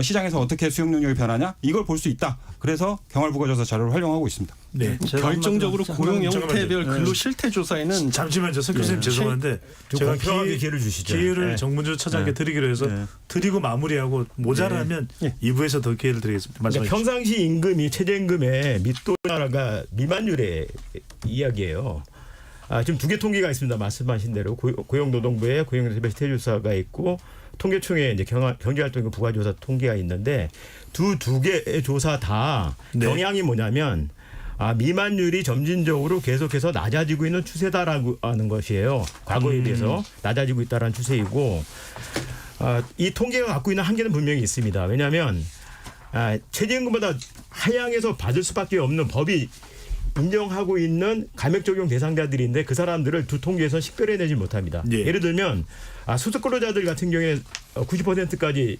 시장에서 어떻게 수용 능력이 변하냐 이걸 볼 수 있다. 그래서 경활 부가조사 자료를 활용하고 있습니다. 네. 결정적으로 고용 형태별 근로 실태 조사에는 잠시만요, 석 교수님 죄송한데 제가 공평하게 기회를 주시죠. 기회를 네. 정문주 차장께 드리기로 해서 드리고 마무리하고 모자라면 2부에서 더 기회를 드리겠습니다. 그러니까 말씀하십시오. 평상시 임금이 최저임금의 밑도나라가 미만율의 이야기예요. 지금 두 개 통계가 있습니다. 말씀하신 대로 고용노동부의 고용형태별 실태조사가 있고 통계청의 이제 경제활동임금 부가조사 통계가 있는데 두 개의 조사 다 네. 경향이 뭐냐면 미만율이 점진적으로 계속해서 낮아지고 있는 추세다라고 하는 것이에요. 과거에 비해서 낮아지고 있다는 추세이고 이 통계가 갖고 있는 한계는 분명히 있습니다. 왜냐하면 최저임금보다 하향해서 받을 수밖에 없는 법이 인정하고 있는 감액 적용 대상자들인데 그 사람들을 두 통계에서 식별해내지 못합니다. 예. 예를 들면 수습 근로자들 같은 경우에 90%까지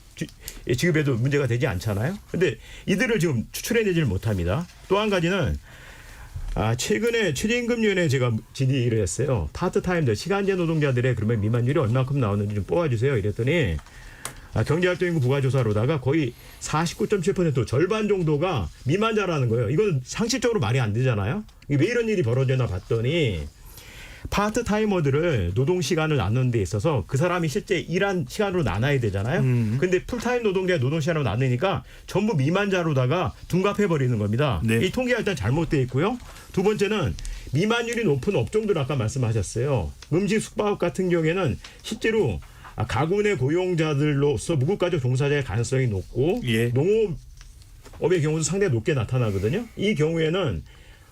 지급해도 문제가 되지 않잖아요. 그런데 이들을 지금 추출해내지를 못합니다. 또 한 가지는 최근에 최저임금위원회에 제가 질의를 했어요. 파트타임들 시간제 노동자들의 그러면 미만율이 얼마큼 나오는지 좀 뽑아주세요. 이랬더니 경제활동임금 부가조사로다가 거의 49.7% 절반 정도가 미만자라는 거예요. 이건 상식적으로 말이 안 되잖아요. 이게 왜 이런 일이 벌어졌나 봤더니 파트타이머들을 노동시간을 나누는 데 있어서 그 사람이 실제 일한 시간으로 나눠야 되잖아요. 근데 풀타임 노동자의 노동시간으로 나누니까 전부 미만자로다가 둔갑해버리는 겁니다. 네. 이 통계가 일단 잘못되어 있고요. 두 번째는 미만율이 높은 업종들 아까 말씀하셨어요. 음식 숙박업 같은 경우에는 실제로 가구 내 고용자들로서 무급가족 종사자의 가능성이 높고 예. 농업의 경우도 상당히 높게 나타나거든요. 이 경우에는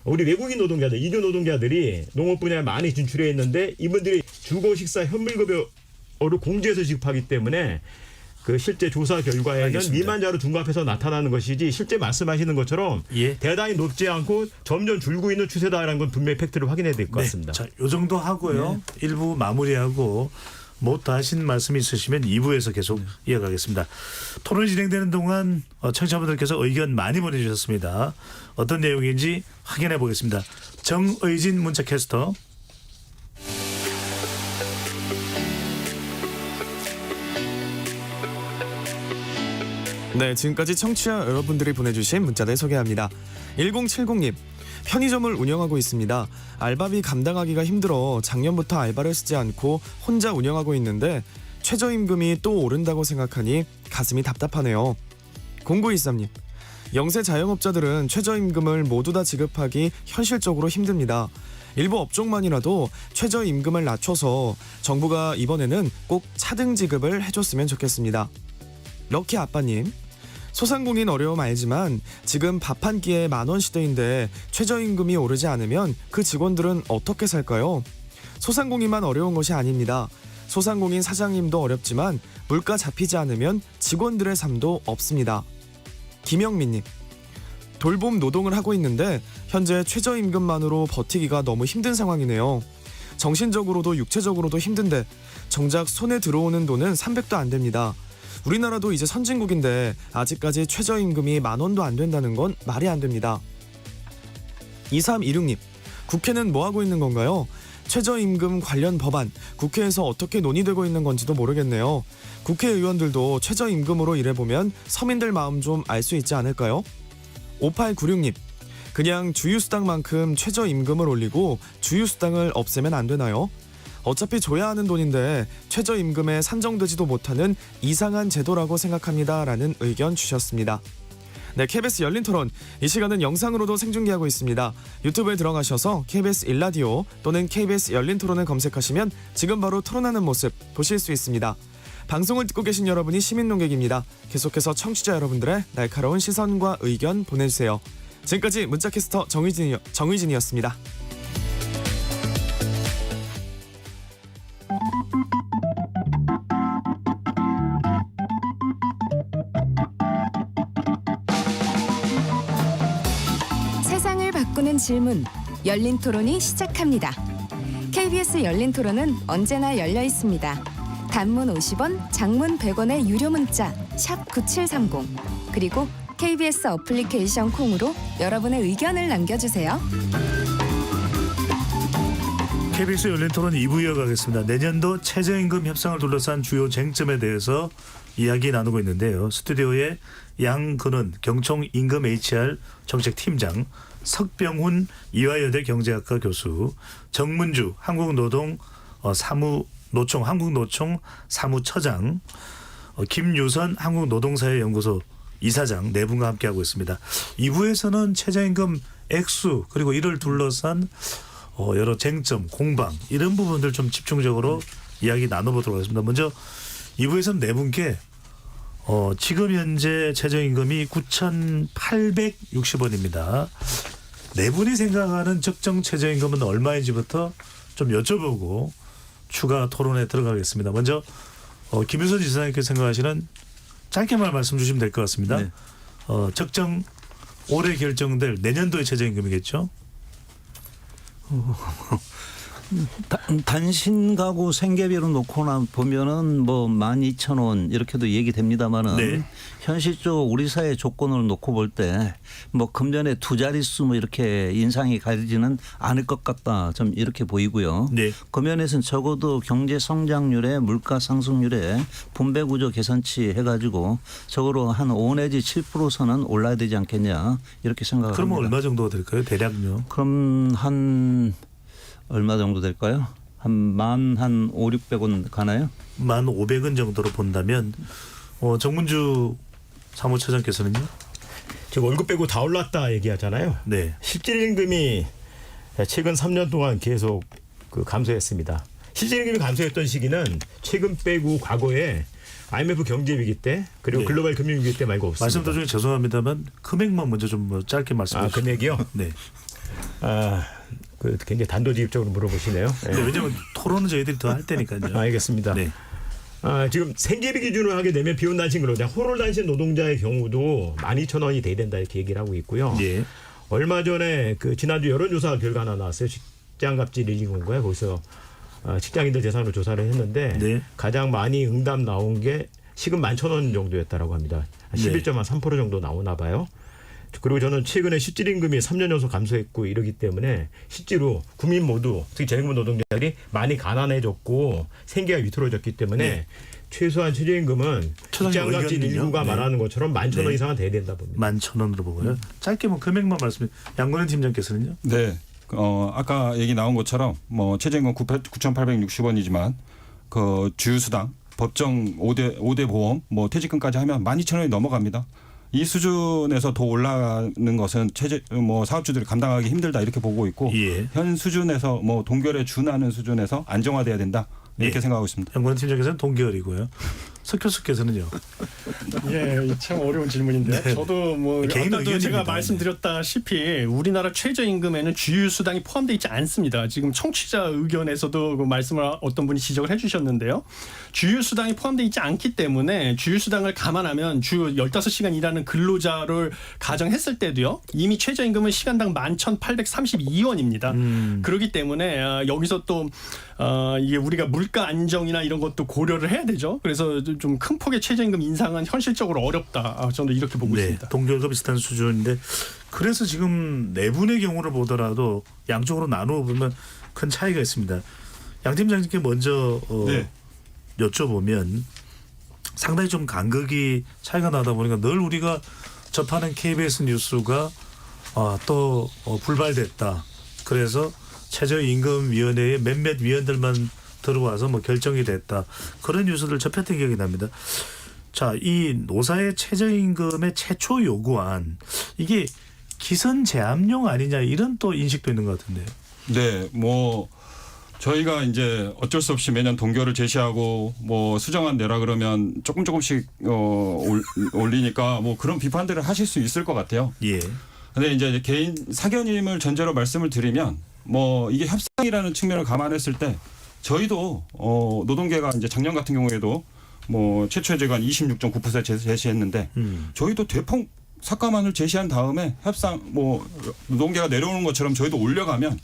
우리 외국인 노동자들, 이주 노동자들이 농업 분야에 많이 진출해 있는데 이분들이 주거 식사 현물급여를 공제해서 지급하기 때문에 그 실제 조사 결과에는 알겠습니다. 미만자로 둔갑해서 나타나는 것이지 실제 말씀하시는 것처럼 예. 대단히 높지 않고 점점 줄고 있는 추세다라는 건 분명히 팩트를 확인해야 될 것 같습니다. 자, 요 정도 하고요. 1부 마무리하고 뭐 더 하신 말씀이 있으시면 2부에서 계속 이어가겠습니다. 토론이 진행되는 동안 청취자분들께서 의견 많이 보내주셨습니다. 어떤 내용인지 확인해 보겠습니다. 정의진 문자캐스터. 네, 지금까지 청취자 여러분들이 보내주신 문자들 소개합니다. 1070님, 편의점을 운영하고 있습니다. 알바비 감당하기가 힘들어 작년부터 알바를 쓰지 않고 혼자 운영하고 있는데 최저임금이 또 오른다고 생각하니 가슴이 답답하네요. 0923님, 영세 자영업자들은 최저임금을 모두 다 지급하기 현실적으로 힘듭니다. 일부 업종만이라도 최저임금을 낮춰서 정부가 이번에는 꼭 차등 지급을 해줬으면 좋겠습니다. 럭키 아빠님, 소상공인 어려움 알지만 지금 밥 한 끼에 10,000원 시대인데 최저임금이 오르지 않으면 그 직원들은 어떻게 살까요? 소상공인만 어려운 것이 아닙니다. 소상공인 사장님도 어렵지만 물가 잡히지 않으면 직원들의 삶도 없습니다. 김영민님, 돌봄 노동을 하고 있는데 현재 최저임금만으로 버티기가 너무 힘든 상황이네요. 정신적으로도 육체적으로도 힘든데 정작 손에 들어오는 돈은 300도 안 됩니다. 우리나라도 이제 선진국인데 아직까지 최저임금이 10,000원도 안 된다는 건 말이 안 됩니다. 2326님, 국회는 뭐 하고 있는 건가요? 최저임금 관련 법안 국회에서 어떻게 논의되고 있는 건지도 모르겠네요. 국회의원들도 최저임금으로 일해보면 서민들 마음 좀 알 수 있지 않을까요? 5896님, 그냥 주휴수당만큼 최저임금을 올리고 주휴수당을 없애면 안 되나요? 어차피 줘야 하는 돈인데 최저임금에 산정되지도 못하는 이상한 제도라고 생각합니다. 라는 의견 주셨습니다. 네, KBS 열린토론, 이 시간은 영상으로도 생중계하고 있습니다. 유튜브에 들어가셔서 KBS 일라디오 또는 KBS 열린토론을 검색하시면 지금 바로 토론하는 모습 보실 수 있습니다. 방송을 듣고 계신 여러분이 시민논객입니다. 계속해서 청취자 여러분들의 날카로운 시선과 의견 보내주세요. 지금까지 문자캐스터 정의진이었습니다. 세상을 바꾸는 질문, 열린 토론이 시작합니다. KBS 열린 토론은 언제나 열려 있습니다. 단문 50원, 장문 100원의 유료 문자 샵 9730, 그리고 KBS 어플리케이션 콩으로 여러분의 의견을 남겨주세요. KBS 열린 토론 2부 이어가겠습니다. 내년도 최저임금 협상을 둘러싼 주요 쟁점에 대해서 이야기 나누고 있는데요. 스튜디오에 양근원 경총 임금 HR 정책팀장, 석병훈 이화여대 경제학과 교수, 정문주 한국노총 사무처장, 김유선 한국노동사회연구소 이사장 네 분과 함께하고 있습니다. 2부에서는 최저임금 액수 그리고 이를 둘러싼 여러 쟁점, 공방 이런 부분들 좀 집중적으로 이야기 나눠보도록 하겠습니다. 먼저 2부에서는 네 분께 지금 현재 최저임금이 9,860원입니다. 네 분이 생각하는 적정 최저임금은 얼마인지부터 좀 여쭤보고 추가 토론에 들어가겠습니다. 먼저 김유선 이사장님께서 생각하시는 짧게만 말씀 주시면 될 것 같습니다. 네. 적정 올해 결정될 내년도의 최저임금이겠죠? 단신 가구 생계비로 놓고 보면은 뭐 12,000원 이렇게도 얘기됩니다만은 네. 현실적으로 우리 사회 조건을 놓고 볼 때 뭐 금년에 두 자릿수 뭐 이렇게 인상이 가리지는 않을 것 같다 좀 이렇게 보이고요. 네. 그 면에서는 적어도 경제 성장률에 물가 상승률에 분배 구조 개선치 해가지고 적어도 한 5 내지 7%선은 올라야 되지 않겠냐 이렇게 생각합니다. 그러면 얼마 정도가 될까요? 대략요? 그럼 한 얼마 정도 될까요? 한 5,600원 가나요? 1,500원 정도로 본다면 정문주 사무처장께서는요? 지금 월급 빼고 다 올랐다 얘기하잖아요. 네. 실질임금이 최근 3년 동안 계속 감소했습니다. 실질임금이 감소했던 시기는 최근 빼고 과거에 IMF 경제위기 때 그리고 네. 글로벌 금융위기 때 말고 없습니다. 말씀 도중에 죄송합니다만 금액만 먼저 좀 짧게 말씀해 주시죠. 금액이요? 네. 굉장히 단도직입적으로 물어보시네요. 네, 왜냐하면 토론은 저희들이 더 할 테니까요. 알겠습니다. 네. 지금 생계비 기준으로 하게 되면 비혼 단신 근로자, 호롤 단신 노동자의 경우도 12,000원이 돼야 된다 이렇게 얘기를 하고 있고요. 예. 얼마 전에 지난주 여론조사 결과 하나 나왔어요. 직장갑질 리딩인가요? 거기서 직장인들 대상으로 조사를 했는데 네. 가장 많이 응답 나온 게 시급 11,000원 정도였다라고 합니다. 11.3% 정도 나오나 봐요. 그리고 저는 최근에 실질임금이 3년 연속 감소했고 이러기 때문에 실제로 국민 모두 특히 저임금 노동자들이 많이 가난해졌고 생계가 위태로워졌기 때문에 네. 최소한 최저임금은 직장갑질 의견은요? 일부가 네. 말하는 것처럼 11,000원 네. 이상은 돼야 된다 봅니다. 11,000원으로 보고요. 짧게 뭐 금액만 말씀해. 양근현 팀장께서는요? 네. 아까 얘기 나온 것처럼 뭐 최저임금 9,860원이지만 그 주휴수당, 법정 5대 보험, 뭐 퇴직금까지 하면 12,000원이 넘어갑니다. 이 수준에서 더 올라가는 것은 사업주들이 감당하기 힘들다 이렇게 보고 있고 예. 현 수준에서 뭐 동결에 준하는 수준에서 안정화돼야 된다 이렇게 예. 생각하고 있습니다. 양근현 팀장께서는 동결이고요. 석 교수께서는요? 예, 참 어려운 질문인데요. 네. 저도 뭐 개인 아까도 의견입니다. 제가 말씀드렸다시피 우리나라 최저임금에는 주휴수당이 포함되어 있지 않습니다. 지금 청취자 의견에서도 그 말씀을 어떤 분이 지적을 해주셨는데요. 주휴수당이 포함되어 있지 않기 때문에 주휴수당을 감안하면 주 15시간 일하는 근로자를 가정했을 때도요. 이미 최저임금은 시간당 11,832원입니다. 그렇기 때문에 여기서 또 이게 우리가 물가 안정이나 이런 것도 고려를 해야 되죠. 그래서 좀 큰 폭의 최저임금 인상은 현실적으로 어렵다. 저는 이렇게 보고 있습니다. 동결과 비슷한 수준인데 그래서 지금 네 분의 경우를 보더라도 양쪽으로 나누어 보면 큰 차이가 있습니다. 양 팀장님께 먼저 네. 여쭤보면 상당히 좀 간극이 차이가 나다 보니까 늘 우리가 접하는 KBS 뉴스가 또 불발됐다. 그래서 최저임금위원회의 몇몇 위원들만 들어와서 뭐 결정이 됐다. 그런 뉴스를 접했던 기억이 납니다. 자, 이 노사의 최저임금의 최초 요구안 이게 기선 제압용 아니냐 이런 또 인식도 있는 것 같은데요. 네, 뭐 저희가 이제 어쩔 수 없이 매년 동결을 제시하고 뭐 수정안 내라 그러면 조금씩 올리니까 뭐 그런 비판들을 하실 수 있을 것 같아요. 예. 근데 이제 개인 사견임을 전제로 말씀을 드리면 뭐 이게 협상이라는 측면을 감안했을 때 저희도 노동계가 이제 작년 같은 경우에도 뭐 최초 예제가 26.9% 제시했는데 저희도 대폭 삭감안을 제시한 다음에 협상 뭐 노동계가 내려오는 것처럼 저희도 올려가면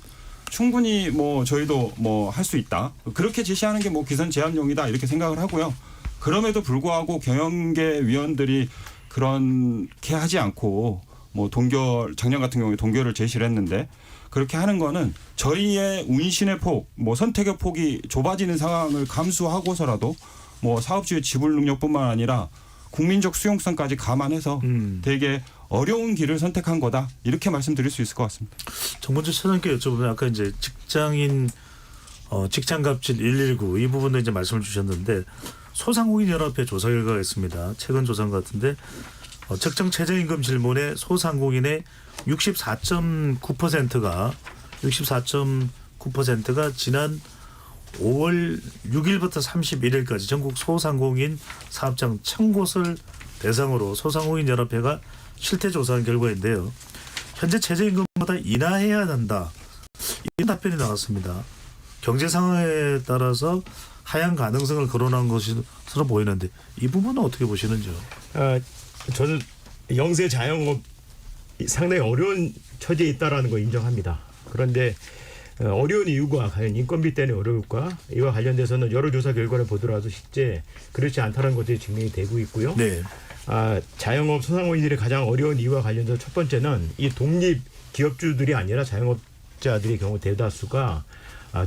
충분히 뭐 저희도 뭐 할 수 있다. 그렇게 제시하는 게 뭐 기선 제압용이다 이렇게 생각을 하고요. 그럼에도 불구하고 경영계 위원들이 그렇게 하지 않고 뭐 작년 같은 경우에 동결을 제시를 했는데 그렇게 하는 거는 저희의 운신의 폭, 뭐 선택의 폭이 좁아지는 상황을 감수하고서라도 뭐 사업주의 지불 능력뿐만 아니라 국민적 수용성까지 감안해서 되게 어려운 길을 선택한 거다 이렇게 말씀드릴 수 있을 것 같습니다. 정본주 차장께 여쭤보면 아까 이제 직장갑질 119 이 부분도 이제 말씀을 주셨는데 소상공인연합회 조사 결과가 있습니다. 최근 조사인 것 같은데 적정 최저임금 질문에 소상공인의 64.9%가 지난 5월 6일부터 31일까지 전국 소상공인 사업장 1,000곳을 대상으로 소상공인연합회가 실태조사한 결과인데요. 현재 최저임금보다 인하해야 한다. 이런 답변이 나왔습니다. 경제 상황에 따라서 하향 가능성을 거론한 것으로 보이는데 이 부분은 어떻게 보시는지요? 저는 영세 자영업 상당히 어려운 처지에 있다라는 거 인정합니다. 그런데 어려운 이유가 과연 인건비 때문에 어려울까? 이와 관련돼서는 여러 조사 결과를 보더라도 실제 그렇지 않다는 것들이 증명이 되고 있고요. 네. 자영업 소상공인들이 가장 어려운 이유와 관련돼서 첫 번째는 이 독립 기업주들이 아니라 자영업자들의 경우 대다수가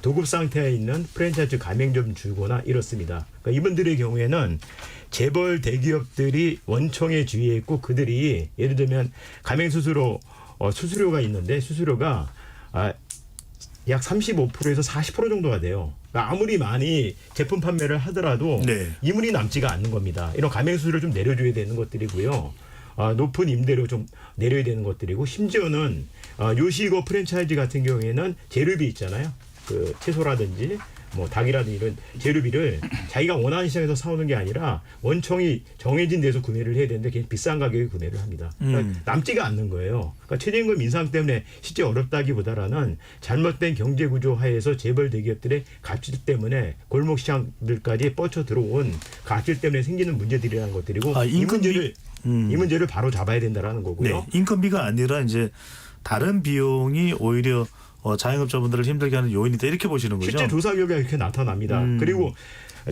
도급 상태에 있는 프랜차이즈 가맹점 주거나 이렇습니다. 그러니까 이분들의 경우에는 재벌 대기업들이 원청에 지휘해 있고 그들이 예를 들면 가맹수수료 수수료가 있는데 수수료가 약 35%에서 40% 정도가 돼요. 그러니까 아무리 많이 제품 판매를 하더라도 네. 이문이 남지가 않는 겁니다. 이런 가맹수수료를 좀 내려줘야 되는 것들이고요. 높은 임대료 좀 내려야 되는 것들이고 심지어는 요식업 프랜차이즈 같은 경우에는 재료비 있잖아요. 그 채소라든지 뭐 닭이라든지 이런 재료비를 자기가 원하는 시장에서 사오는 게 아니라 원청이 정해진 데서 구매를 해야 되는데 굉장히 비싼 가격에 구매를 합니다. 그러니까 남지가 않는 거예요. 그러니까 최저임금 인상 때문에 실제 어렵다기보다는 잘못된 경제 구조 하에서 재벌 대기업들의 갑질 때문에 골목 시장들까지 뻗쳐 들어온 갑질 때문에 생기는 문제들이라는 것들이고 이 문제를 바로 잡아야 된다라는 거고요. 네. 인건비가 아니라 이제 다른 비용이 오히려 자영업자분들을 힘들게 하는 요인이다 이렇게 보시는 거죠? 실제 조사 결과가 이렇게 나타납니다. 그리고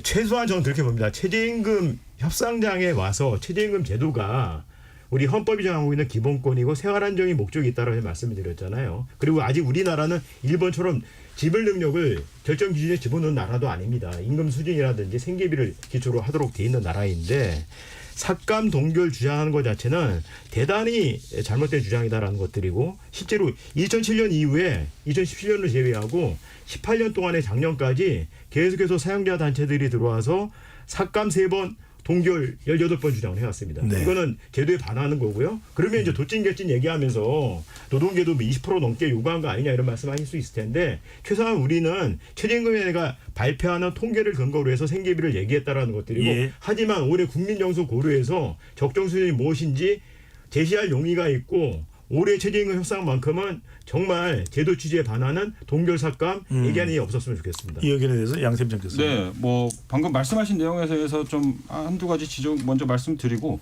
최소한 저는 그렇게 봅니다. 최저임금 협상장에 와서 최저임금 제도가 우리 헌법이 정하고 있는 기본권이고 생활 안정이 목적이 있다라고 말씀을 드렸잖아요. 그리고 아직 우리나라는 일본처럼 지불 능력을 결정 기준에 집어넣은 나라도 아닙니다. 임금 수준이라든지 생계비를 기초로 하도록 돼 있는 나라인데 삭감 동결 주장하는 것 자체는 대단히 잘못된 주장이다라는 것들이고 실제로 2007년 이후에 2017년을 제외하고 18년 동안의 작년까지 계속해서 사용자 단체들이 들어와서 삭감 3번 동결 18번 주장을 해왔습니다. 네. 이거는 제도에 반하는 거고요. 그러면 이제 도찐개찐 얘기하면서 노동계도 20% 넘게 요구한 거 아니냐 이런 말씀하실 수 있을 텐데 최소한 우리는 최저임금위원회가 발표하는 통계를 근거로 해서 생계비를 얘기했다라는 것들이고 예. 하지만 올해 국민정서 고려에서 적정 수준이 무엇인지 제시할 용의가 있고 올해 최저임금 협상만큼은 정말 제도 취지에 반하는 동결 삭감 얘기하는 게 없었으면 좋겠습니다. 이 의견에 대해서 양 팀장께서. 네, 뭐 방금 말씀하신 내용에 대해서 좀 한두 가지 지적 먼저 말씀드리고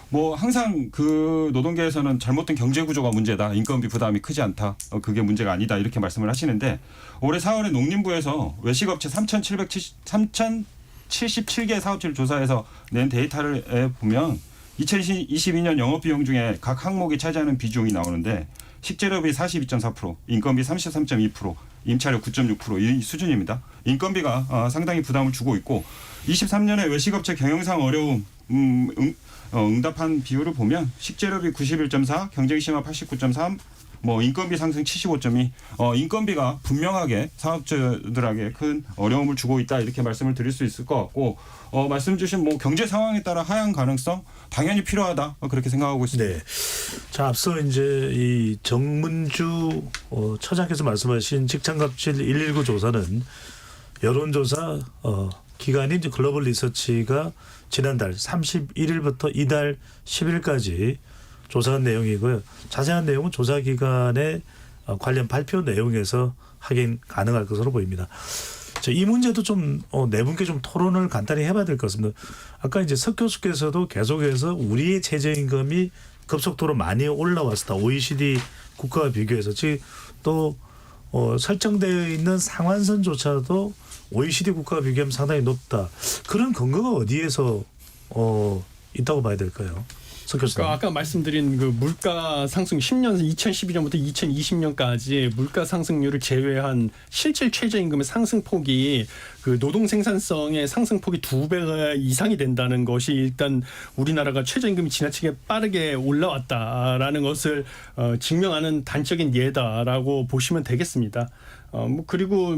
뭐 항상 그 노동계에서는 잘못된 경제 구조가 문제다. 인건비 부담이 크지 않다. 그게 문제가 아니다. 이렇게 말씀을 하시는데 올해 4월에 농림부에서 외식업체 3,077개 사업체를 조사해서 낸 데이터를 보면 2022년 영업비용 중에 각 항목이 차지하는 비중이 나오는데 식재료비 42.4%, 인건비 33.2%, 임차료 9.6% 이 수준입니다. 인건비가 상당히 부담을 주고 있고 23년에 외식업체 경영상 어려움 응답한 비율을 보면 식재료비 91.4, 경쟁심화 89.3, 뭐 인건비 상승 75.2, 인건비가 분명하게 사업자들에게 큰 어려움을 주고 있다 이렇게 말씀을 드릴 수 있을 것 같고 말씀 주신 뭐 경제 상황에 따라 하향 가능성 당연히 필요하다 그렇게 생각하고 있습니다. 네. 자 앞서 이제 이 정문주 처장께서 말씀하신 직장갑질 119 조사는 여론조사 기관인 이제 글로벌 리서치가 지난달 31일부터 이달 10일까지 조사한 내용이고요. 자세한 내용은 조사 기관의 관련 발표 내용에서 확인 가능할 것으로 보입니다. 자, 이 문제도 좀 네 분께 좀 토론을 간단히 해봐야 될 것 같습니다. 아까 이제 석 교수께서도 계속해서 우리의 최저임금이 급속도로 많이 올라왔다. OECD 국가와 비교해서 즉 또 설정되어 있는 상한선조차도 OECD 국가와 비교하면 상당히 높다. 그런 근거가 어디에서 있다고 봐야 될까요? 그러니까 아까 말씀드린 그 물가 상승 10년 2012년부터 2020년까지 물가 상승률을 제외한 실질 최저임금의 상승폭이 그 노동 생산성의 상승폭이 2배 이상이 된다는 것이 일단 우리나라가 최저임금이 지나치게 빠르게 올라왔다라는 것을 증명하는 단적인 예다라고 보시면 되겠습니다. 뭐 그리고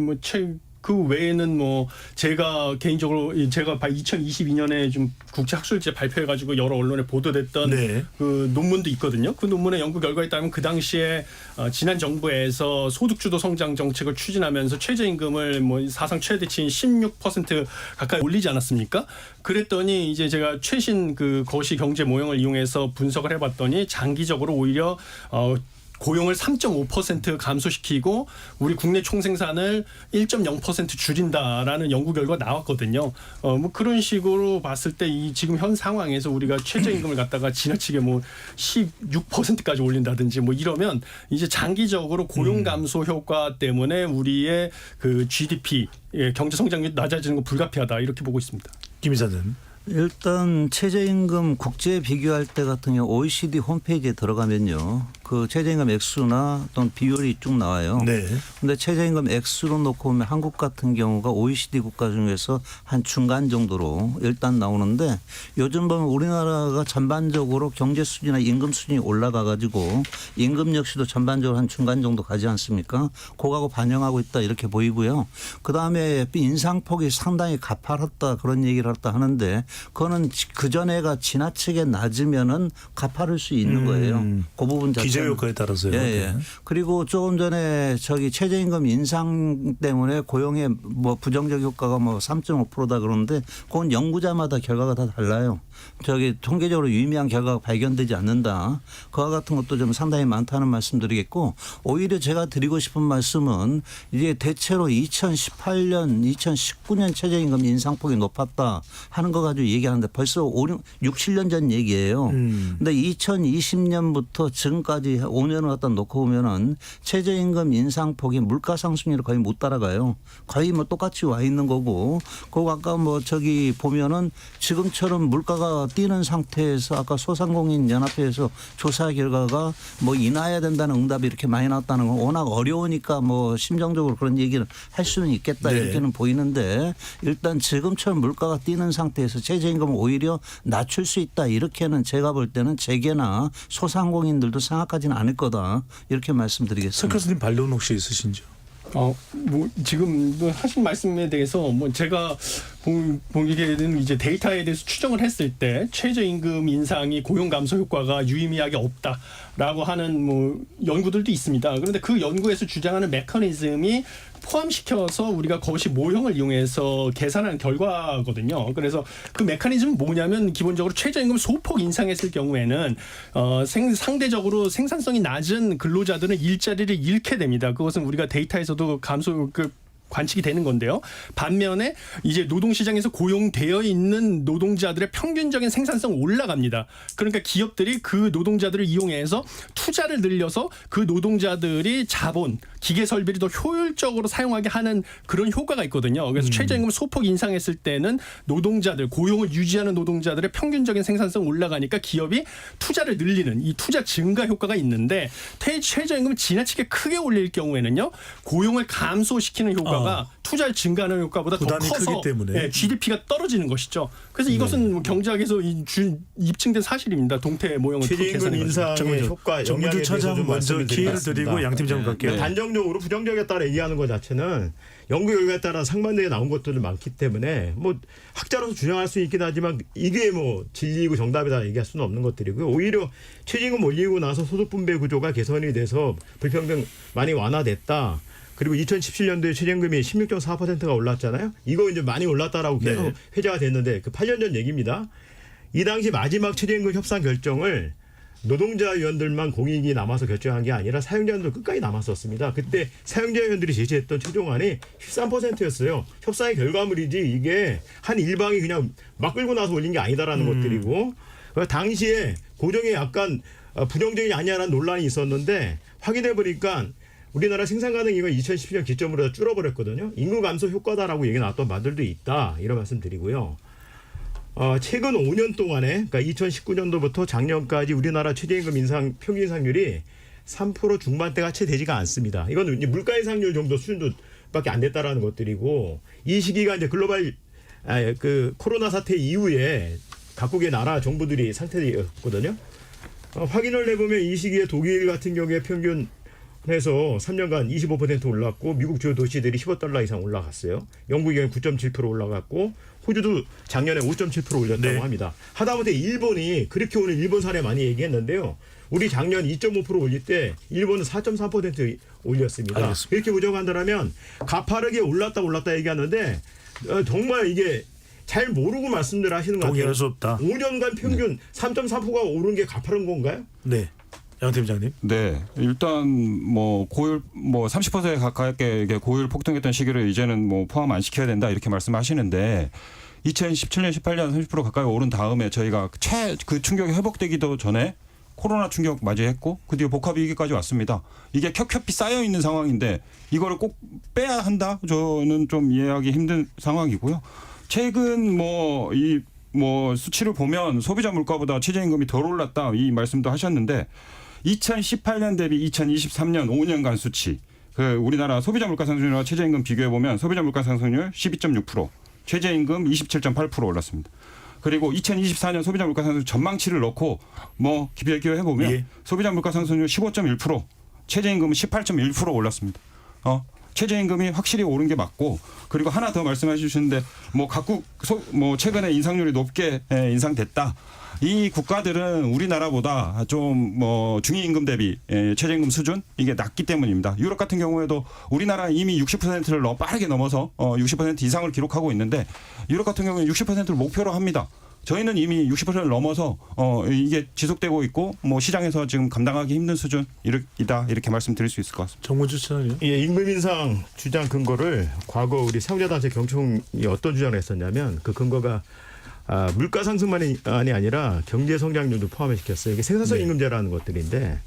그 외에는 뭐 제가 개인적으로 제가 2022년에 좀 국제학술제 발표해가지고 여러 언론에 보도됐던 네. 그 논문도 있거든요. 그 논문의 연구 결과에 따르면 그 당시에 지난 정부에서 소득주도 성장 정책을 추진하면서 최저임금을 뭐 사상 최대치인 16% 가까이 올리지 않았습니까? 그랬더니 이제 제가 최신 그 거시 경제 모형을 이용해서 분석을 해봤더니 장기적으로 오히려 고용을 3.5% 감소시키고 우리 국내 총생산을 1.0% 줄인다라는 연구 결과가 나왔거든요. 뭐 그런 식으로 봤을 때 이 지금 현 상황에서 우리가 최저임금을 갖다가 지나치게 뭐 16%까지 올린다든지 뭐 이러면 이제 장기적으로 고용 감소 효과 때문에 우리의 그 GDP 경제 성장률이 낮아지는 건 불가피하다 이렇게 보고 있습니다. 김 이사님. 일단 최저임금 국제 비교할 때 같은 경우 OECD 홈페이지에 들어가면요. 그 최저임금 액수나 또는 비율이 쭉 나와요. 네. 근데 최저임금 액수로 놓고 보면 한국 같은 경우가 OECD 국가 중에서 한 중간 정도로 일단 나오는데 요즘 보면 우리나라가 전반적으로 경제 수준이나 임금 수준이 올라가 가지고 임금 역시도 전반적으로 한 중간 정도 가지 않습니까? 그거하고 반영하고 있다 이렇게 보이고요. 그다음에 인상폭이 상당히 가파랐다 그런 얘기를 했다 하는데 그거는 그전에가 지나치게 낮으면은 가파를 수 있는 거예요. 그 부분 자체는. 기저효과에 따라서요. 예, 예. 그리고 조금 전에 최저임금 인상 때문에 고용에 뭐 부정적 효과가 뭐 3.5%다 그러는데 그건 연구자마다 결과가 다 달라요. 통계적으로 유의미한 결과가 발견되지 않는다. 그와 같은 것도 좀 상당히 많다는 말씀드리겠고 오히려 제가 드리고 싶은 말씀은 이제 대체로 2018년, 2019년 최저임금 인상폭이 높았다 하는 거 가지고 얘기하는데 벌써 6, 7년 전 얘기예요. 근데 2020년부터 지금까지 지금까지 5년을 갖다 놓고 보면은 최저임금 인상폭이 물가 상승률을 거의 못 따라가요. 거의 뭐 똑같이 와 있는 거고, 그거 아까 뭐 저기 보면은 지금처럼 물가가 뛰는 상태에서 아까 소상공인 연합회에서 조사 결과가 뭐 인하해야 된다는 응답이 이렇게 많이 나왔다는 건 워낙 어려우니까 뭐 심정적으로 그런 얘기를 할 수는 있겠다 네. 이렇게는 보이는데, 일단 지금처럼 물가가 뛰는 상태에서 최저임금을 오히려 낮출 수 있다 이렇게는 제가 볼 때는 재계나 소상공인들도 생각하지는 않을 거다 이렇게 말씀드리겠습니다. 석 교수님 반론 혹시 있으신지요? 뭐 지금 하신 말씀에 대해서 뭐 제가 보기에는 이제 데이터에 대해서 추정을 했을 때 최저임금 인상이 고용 감소 효과가 유의미하게 없다라고 하는 뭐 연구들도 있습니다. 그런데 그 연구에서 주장하는 메커니즘이 포함시켜서 우리가 거시 모형을 이용해서 계산한 결과거든요. 그래서 그 메커니즘은 뭐냐면 기본적으로 최저임금 소폭 인상했을 경우에는 상대적으로 생산성이 낮은 근로자들은 일자리를 잃게 됩니다. 그것은 우리가 데이터에서도 관측이 되는 건데요. 반면에 이제 노동시장에서 고용되어 있는 노동자들의 평균적인 생산성 올라갑니다. 그러니까 기업들이 그 노동자들을 이용해서 투자를 늘려서 그 노동자들이 자본, 기계 설비를 더 효율적으로 사용하게 하는 그런 효과가 있거든요. 그래서 최저임금 소폭 인상했을 때는 노동자들, 고용을 유지하는 노동자들의 평균적인 생산성 올라가니까 기업이 투자를 늘리는 이 투자 증가 효과가 있는데, 최저임금을 지나치게 크게 올릴 경우에는요, 고용을 감소시키는 효과가 투자를 증가하는 효과보다 더 부담이 커서 크기 때문에. GDP가 떨어지는 것이죠. 그래서 이것은 뭐 경제학에서 입증된 사실입니다. 동태 모형을 최저임금 인상의 효과 정문주 영향에 대해서 차장 좀 먼저 말씀을 기회를 드리겠습니다. 드리고 양 팀장 네. 갈게요. 단정적으로 부정적이었다라 얘기하는 것 자체는 연구 결과에 따라 상반되게 나온 것들도 많기 때문에 뭐 학자로서 주장할 수 있긴 하지만 이게 뭐 진리이고 정답이다 얘기할 수는 없는 것들이고요. 오히려 최저임금 올리고 나서 소득 분배 구조가 개선이 돼서 불평등 많이 완화됐다. 그리고 2017년도에 최저임금이 16.4%가 올랐잖아요. 이거 이제 많이 올랐다라고 계속 네. 회자가 됐는데 그 8년 전 얘기입니다. 이 당시 마지막 최저임금 협상 결정을 노동자 위원들만 공익이 남아서 결정한 게 아니라 사용자들도 끝까지 남았었습니다. 그때 사용자 위원들이 제시했던 최종안이 13%였어요. 협상의 결과물이지 이게 한 일방이 그냥 막 끌고 나서 올린 게 아니다라는 것들이고, 당시에 고정에 약간 부정적이 아니냐라는 논란이 있었는데 확인해 보니까 우리나라 생산 가능 인구가 2017년 기점으로 줄어버렸거든요. 인구 감소 효과다라고 얘기 나왔던 바들도 있다. 이런 말씀 드리고요. 최근 5년 동안에, 그러니까 2019년도부터 작년까지 우리나라 최저임금 인상 평균 인상률이 3% 중반대가 채 되지가 않습니다. 이건 물가 인상률 정도 수준도밖에 안 됐다라는 것들이고, 이 시기가 이제 글로벌 코로나 사태 이후에 각국의 나라 정부들이 상태였거든요. 확인을 해보면 이 시기에 독일 같은 경우에 평균 해서 3년간 25% 올랐고, 미국 주요 도시들이 $15 이상 올라갔어요. 영국이 9.7% 올라갔고, 호주도 작년에 5.7% 올렸다고 네. 합니다. 하다못해 일본이, 그렇게 오늘 일본 사례 많이 얘기했는데요. 우리 작년 2.5% 올릴 때 일본은 4.3% 올렸습니다. 알겠습니다. 이렇게 부정한다면 가파르게 올랐다 얘기하는데 정말 이게 잘 모르고 말씀들 하시는 것 같아요. 동의할 수 없다. 5년간 평균 3.4%가 오른 게 가파른 건가요? 네. 양 팀장님. 네, 일단 뭐 고율 뭐 30%에 가깝게 이게 고율 폭등했던 시기를 이제는 뭐 포함 안 시켜야 된다 이렇게 말씀하시는데, 2017년, 18년 30% 가까이 오른 다음에 저희가 그 충격이 회복되기도 전에 코로나 충격 맞이했고, 그 뒤에 복합 위기까지 왔습니다. 이게 겹겹이 쌓여 있는 상황인데 이거를 꼭 빼야 한다? 저는 좀 이해하기 힘든 상황이고요. 최근 뭐 수치를 보면 소비자 물가보다 최저임금이 덜 올랐다 이 말씀도 하셨는데, 2018년 대비 2023년 5년간 수치, 우리나라 소비자 물가 상승률과 최저임금 비교해 보면 소비자 물가 상승률 12.6%, 최저임금 27.8% 올랐습니다. 그리고 2024년 소비자 물가 상승률 전망치를 넣고 뭐 비교해 보면 예. 소비자 물가 상승률 15.1%, 최저임금은 18.1% 올랐습니다. 최저임금이 확실히 오른 게 맞고, 그리고 하나 더 말씀해 주시는데 뭐 각국 최근에 인상률이 높게 인상됐다. 이 국가들은 우리나라보다 좀 뭐 중위임금 대비 최저임금 수준 이게 낮기 때문입니다. 유럽 같은 경우에도 우리나라 이미 60%를 빠르게 넘어서 60% 이상을 기록하고 있는데, 유럽 같은 경우는 60%를 목표로 합니다. 저희는 이미 60%를 넘어서 이게 지속되고 있고, 뭐 시장에서 지금 감당하기 힘든 수준이다 이렇게 말씀드릴 수 있을 것 같습니다. 정문주 차장님. 예, 임금 인상 주장 근거를 과거 우리 사용자단체 경총이 어떤 주장을 했었냐면, 그 근거가 물가 상승만이 아니라 경제 성장률도 포함시켰어요. 이게 생산성 네. 임금제라는 것들인데,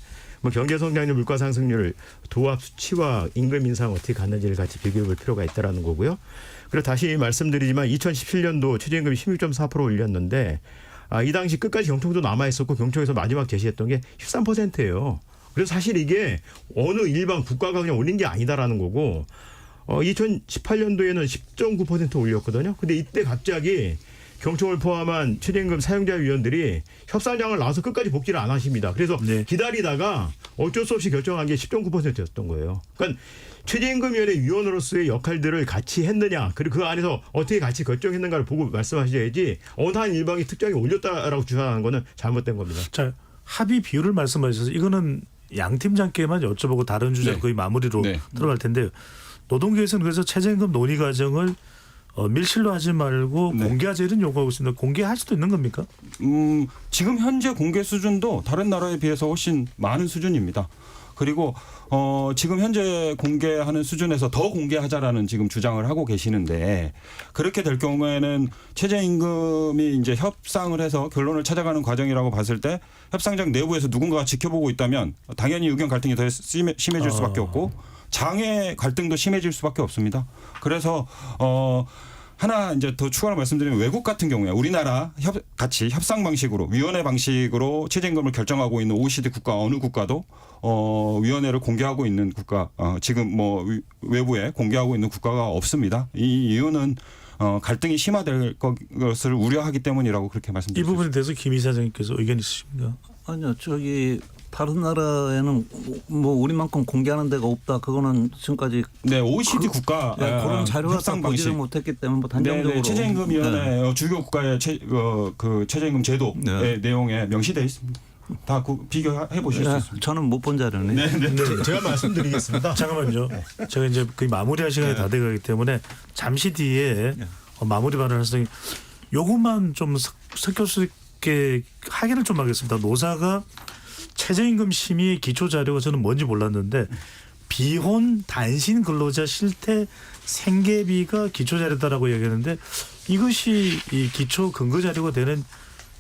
뭐 경제 성장률, 물가 상승률 도합 수치와 임금 인상 어떻게 갔는지를 같이 비교해 볼 필요가 있다라는 거고요. 그리고 다시 말씀드리지만 2017년도 최저임금이 16.4% 올렸는데 이 당시 끝까지 경총도 남아 있었고 경총에서 마지막 제시했던 게 13%예요. 그래서 사실 이게 어느 일반 국가가 그냥 올린 게 아니다라는 거고 2018년도에는 10.9% 올렸거든요. 근데 이때 갑자기 경총을 포함한 최저임금 사용자 위원들이 협상장을 나와서 끝까지 복지를 안 하십니다. 그래서 네. 기다리다가 어쩔 수 없이 결정한 게 10.9%였던 거예요. 그러니까 최저임금위원회 위원으로서의 역할들을 같이 했느냐, 그리고 그 안에서 어떻게 같이 결정했는가를 보고 말씀하셔야지 어느 한 일방이 특정히 올렸다라고 주장하는 거는 잘못된 겁니다. 자, 합의 비율을 말씀하셔서 이거는 양 팀장께만 여쭤보고 다른 주제 네. 거의 마무리로 네. 들어갈 텐데요. 노동계에서는 그래서 최저임금 논의 과정을 밀실로 하지 말고 네. 공개하자 이런 요구하고 있습니다. 공개할 수도 있는 겁니까? 지금 현재 공개 수준도 다른 나라에 비해서 훨씬 많은 수준입니다. 그리고 지금 현재 공개하는 수준에서 더 공개하자라는 지금 주장을 하고 계시는데 그렇게 될 경우에는 최저임금이 이제 협상을 해서 결론을 찾아가는 과정이라고 봤을 때 협상장 내부에서 누군가가 지켜보고 있다면 당연히 의견 갈등이 더 심해질 수밖에 없고 장애 갈등도 심해질 수밖에 없습니다. 그래서 하나 이제 더 추가로 말씀드리면 외국 같은 경우에 우리나라 같이 협상 방식으로 위원회 방식으로 최저임금을 결정하고 있는 OECD 국가 어느 국가도 위원회를 공개하고 있는 국가 지금 뭐 외부에 공개하고 있는 국가가 없습니다. 이 이유는 갈등이 심화될 것을 우려하기 때문이라고 그렇게 이 말씀드립니다. 부분에 대해서 김 이사장님께서 의견 있으십니까? 아니요, 다른 나라에는 뭐 우리만큼 공개하는 데가 없다. 그거는 지금까지 네, OECD 국가 그런 자료가 다 보지를 못했기 때문에 뭐 단정적으로 최저임금위원회 주요 국가의 그 최저임금 제도의 내용에 명시되어 있습니다. 다 비교해 보실 수 있습니다. 저는 못 본 자료네. 네. 제가 말씀드리겠습니다. 잠깐만요. 제가 이제 거의 마무리할 시간이 다 돼가기 때문에 잠시 뒤에 마무리 발언을 하시니 요것만 좀 석 교수 있게 확인을 좀 하겠습니다. 노사가 최저임금 심의 기초 자료가 저는 뭔지 몰랐는데 비혼 단신 근로자 실태 생계비가 기초 자료다라고 얘기하는데 이것이 이 기초 근거 자료가 되는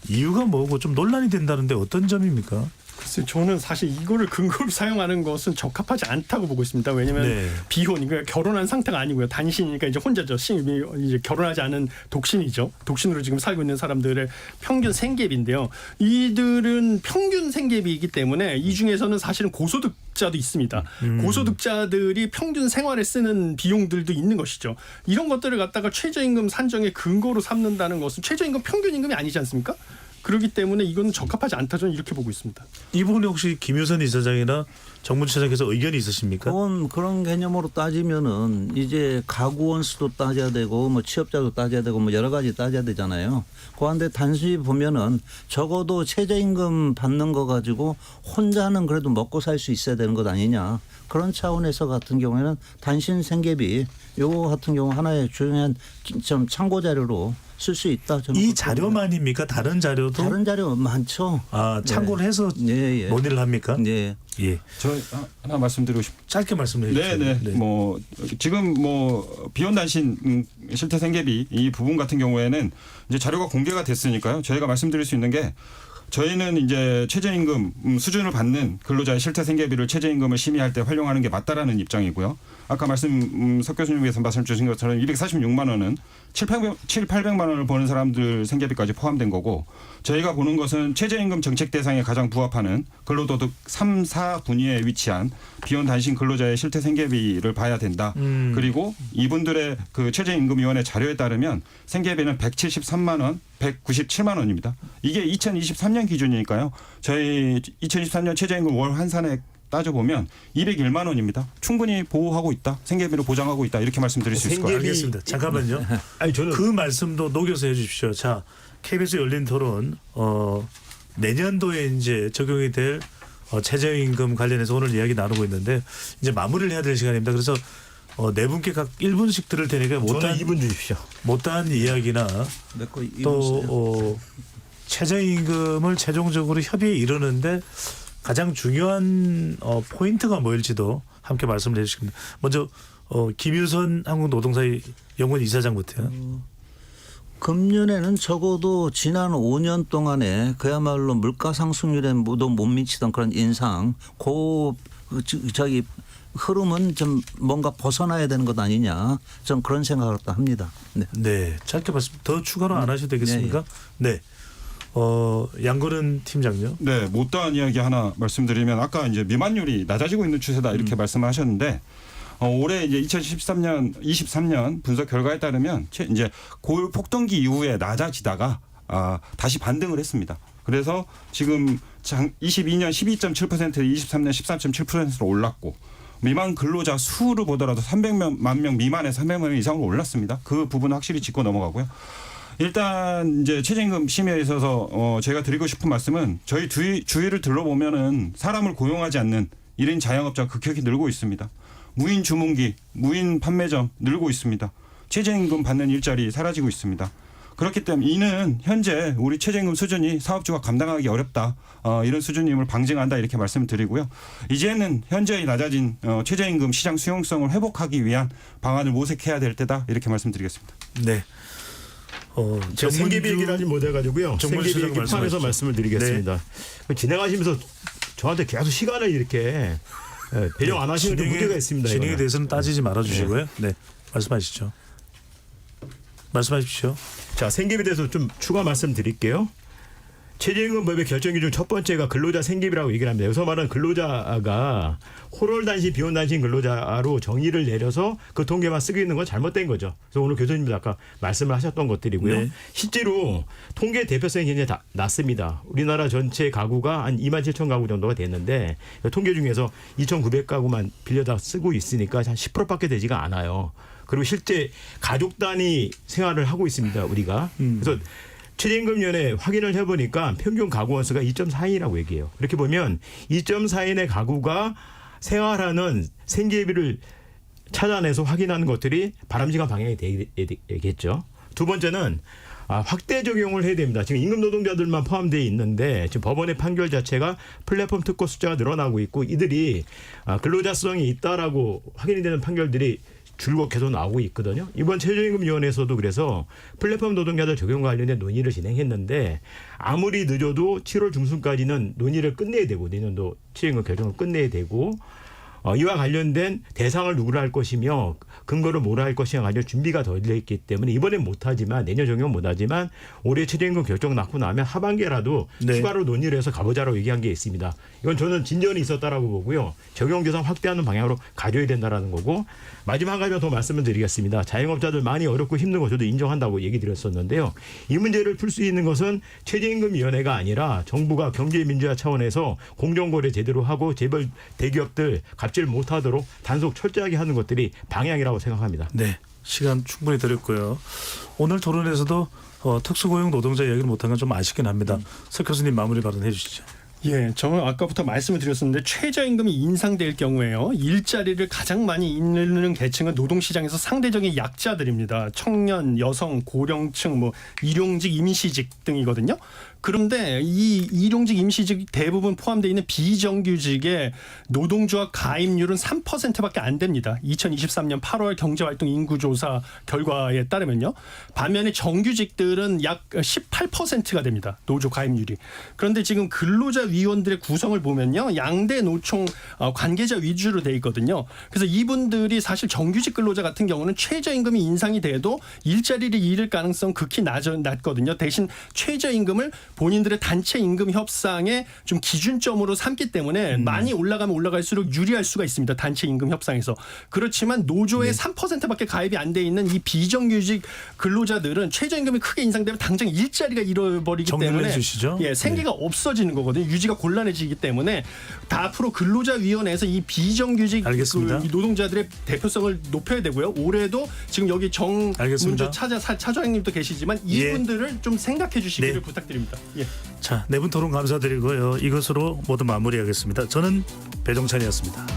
이유가 뭐고 좀 논란이 된다는데 어떤 점입니까? 글쎄요, 저는 사실 이거를 근거로 사용하는 것은 적합하지 않다고 보고 있습니다. 왜냐하면 네. 비혼, 그러니까 결혼한 상태가 아니고요. 단신이니까 이제 혼자죠. 이제 결혼하지 않은 독신이죠. 독신으로 지금 살고 있는 사람들의 평균 생계비인데요. 이들은 평균 생계비이기 때문에 이 중에서는 사실은 고소득자도 있습니다. 고소득자들이 평균 생활에 쓰는 비용들도 있는 것이죠. 이런 것들을 갖다가 최저임금 산정의 근거로 삼는다는 것은 최저임금 평균 임금이 아니지 않습니까? 그렇기 때문에 이건 적합하지 않다 저는 이렇게 보고 있습니다. 이 부분에 혹시 김효선 이사장이나 정무처장께서 의견이 있으십니까? 그런 개념으로 따지면은 이제 가구원 수도 따져야 되고 뭐 취업자도 따져야 되고 뭐 여러 가지 따져야 되잖아요. 그런데 단순히 보면은 적어도 최저임금 받는 거 가지고 혼자는 그래도 먹고 살 수 있어야 되는 것 아니냐. 그런 차원에서 같은 경우에는 단신 생계비 요거 같은 경우 하나의 중요한 좀 참고 자료로 쓸 수 있다. 이 자료만입니까? 다른 자료도? 다른 자료 많죠. 참고를 해서 논의를 합니까? 네. 예. 저 하나 말씀드리고 싶습니다. 짧게 말씀해 주세요. 네. 뭐 지금 뭐 비혼 단신 실태 생계비 이 부분 같은 경우에는 이제 자료가 공개가 됐으니까요. 저희가 말씀드릴 수 있는 게 저희는 이제 최저임금 수준을 받는 근로자의 실태 생계비를 최저임금을 심의할 때 활용하는 게 맞다라는 입장이고요. 아까 석 교수님께서 말씀 주신 것처럼 246만 원은 700~800만 원을 버는 사람들 생계비까지 포함된 거고 저희가 보는 것은 최저임금 정책 대상에 가장 부합하는 근로도득 3, 4분위에 위치한 비혼 단신 근로자의 실태 생계비를 봐야 된다. 그리고 이분들의 그 최저임금위원회 자료에 따르면 생계비는 173만 원, 197만 원입니다. 이게 2023년 기준이니까요. 저희 2023년 최저임금 월 환산액 따져보면 201만 원입니다. 충분히 보호하고 있다. 생계비를 보장하고 있다. 이렇게 말씀드릴 수 있을 것 같습니다. 알겠습니다. 잠깐만요. 그 말씀도 녹여서 해 주십시오. 자, KBS 열린 토론 내년도에 이제 적용이 될 최저임금 관련해서 오늘 이야기 나누고 있는데 이제 마무리를 해야 될 시간입니다. 그래서 네 분께 각 1분씩 들을 테니까 저는 2분 주십시오. 못다한 이야기나 또 최저임금을 최종적으로 협의에 이르는데 가장 중요한 포인트가 뭐일지도 함께 말씀을 해주시겠습니다. 먼저 김유선 한국노동사회 연구원 이사장부터요. 금년에는 적어도 지난 5년 동안에 그야말로 물가 상승률에도 못 미치던 그런 인상, 저기 흐름은 좀 뭔가 벗어나야 되는 것 아니냐, 좀 그런 생각을 또 합니다. 네. 네, 짧게 말씀 더 추가로 안 하셔도 되겠습니까? 네. 양근은 팀장요. 네, 못다한 이야기 하나 말씀드리면 아까 이제 미만율이 낮아지고 있는 추세다 이렇게 말씀을 하셨는데 올해 이제 2023년 분석 결과에 따르면 이제 고율 폭등기 이후에 낮아지다가 다시 반등을 했습니다. 그래서 지금 22년 12.7%, 23년 13.7%로 올랐고 미만 근로자 수를 보더라도 300만 명 미만에서 300만 명 이상으로 올랐습니다. 그 부분은 확실히 짚고 넘어가고요. 일단 이제 최저임금 심의에 있어서 제가 드리고 싶은 말씀은 저희 주위를 둘러보면은 사람을 고용하지 않는 1인 자영업자가 급격히 늘고 있습니다. 무인 주문기, 무인 판매점 늘고 있습니다. 최저임금 받는 일자리 사라지고 있습니다. 그렇기 때문에 이는 현재 우리 최저임금 수준이 사업주가 감당하기 어렵다. 이런 수준임을 방증한다 이렇게 말씀을 드리고요. 이제는 현재의 낮아진 최저임금 시장 수용성을 회복하기 위한 방안을 모색해야 될 때다 이렇게 말씀드리겠습니다. 네. 제가 생계비 얘기를 하지 못해가지고요. 생계비 얘기 포함해서 말씀을 드리겠습니다. 네. 진행하시면서 저한테 계속 시간을 이렇게 배려 안 하시는 데 문제가 있습니다. 진행에 이거는. 대해서는 따지지 말아주시고요. 네, 말씀하시죠. 말씀하십시오. 자, 생계비에 대해서 좀 추가 말씀드릴게요. 최저임금법의 결정 기준 첫 번째가 근로자 생계비라고 얘기를 합니다. 여기서 말하는 근로자가 호롤단신, 비혼단신 근로자로 정의를 내려서 그 통계만 쓰고 있는 건 잘못된 거죠. 그래서 오늘 교수님도 아까 말씀을 하셨던 것들이고요. 네. 실제로 통계 대표성이 굉장히 낮습니다. 우리나라 전체 가구가 한 27,000 가구 정도가 됐는데 통계 중에서 2,900가구만 빌려다 쓰고 있으니까 한 10%밖에 되지가 않아요. 그리고 실제 가족 단위 생활을 하고 있습니다. 우리가. 그래서 최저임금위원회 확인을 해보니까 평균 가구 원수가 2.4인이라고 얘기해요. 이렇게 보면 2.4인의 가구가 생활하는 생계비를 찾아내서 확인하는 것들이 바람직한 방향이 되겠죠. 두 번째는 확대 적용을 해야 됩니다. 지금 임금 노동자들만 포함되어 있는데 지금 법원의 판결 자체가 플랫폼 특허 숫자가 늘어나고 있고 이들이 근로자성이 있다라고 확인이 되는 판결들이 줄곧 계속 나오고 있거든요. 이번 최저임금위원회에서도 그래서 플랫폼 노동자들 적용 관련된 논의를 진행했는데 아무리 늦어도 7월 중순까지는 논의를 끝내야 되고 내년도 최저임금 결정을 끝내야 되고 이와 관련된 대상을 누구로 할 것이며 근거를 뭐로 할 것이냐 관련 준비가 더 되어 있기 때문에 이번엔 못하지만 내년 적용 못하지만 올해 최저임금 결정 났고 나면 하반기라도 네. 추가로 논의를 해서 가보자라고 얘기한 게 있습니다. 이건 저는 진전이 있었다라고 보고요. 적용 대상 확대하는 방향으로 가져야 된다라는 거고 마지막 한 가지만 더 말씀을 드리겠습니다. 자영업자들 많이 어렵고 힘든 거 저도 인정한다고 얘기 드렸었는데요. 이 문제를 풀 수 있는 것은 최저임금위원회가 아니라 정부가 경제민주화 차원에서 공정거래 제대로 하고 재벌 대기업들 갑질 못하도록 단속 철저하게 하는 것들이 방향이라고 생각합니다. 네, 시간 충분히 드렸고요. 오늘 토론에서도 특수고용 노동자 이야기를 못한 건 좀 아쉽긴 합니다. 석 교수님 마무리 발언해 주시죠. 예, 저는 아까부터 말씀을 드렸었는데 최저임금이 인상될 경우에요. 일자리를 가장 많이 잃는 계층은 노동시장에서 상대적인 약자들입니다. 청년, 여성, 고령층, 일용직, 임시직 등이거든요. 그런데 이 일용직, 임시직 대부분 포함되어 있는 비정규직의 노동조합 가입률은 3%밖에 안 됩니다. 2023년 8월 경제활동 인구조사 결과에 따르면요. 반면에 정규직들은 약 18%가 됩니다. 노조 가입률이. 그런데 지금 근로자위원들의 구성을 보면요. 양대 노총 관계자 위주로 돼 있거든요. 그래서 이분들이 사실 정규직 근로자 같은 경우는 최저임금이 인상이 돼도 일자리를 잃을 가능성 극히 낮거든요. 대신 최저임금을 본인들의 단체 임금 협상의 좀 기준점으로 삼기 때문에 많이 올라가면 올라갈수록 유리할 수가 있습니다. 단체 임금 협상에서. 그렇지만 노조의 3%밖에 가입이 안 돼 있는 이 비정규직 근로자들은 최저임금이 크게 인상되면 당장 일자리가 잃어버리기 때문에 주시죠. 예, 생계가 없어지는 거거든요. 유지가 곤란해지기 때문에 다 앞으로 근로자위원회에서 이 비정규직 이 노동자들의 대표성을 높여야 되고요. 올해도 지금 여기 정문주 차장님도 계시지만 이분들을 좀 생각해 주시기를 부탁드립니다. 예. 자, 네 분 토론 감사드리고요. 이것으로 모두 마무리하겠습니다. 저는 배종찬이었습니다.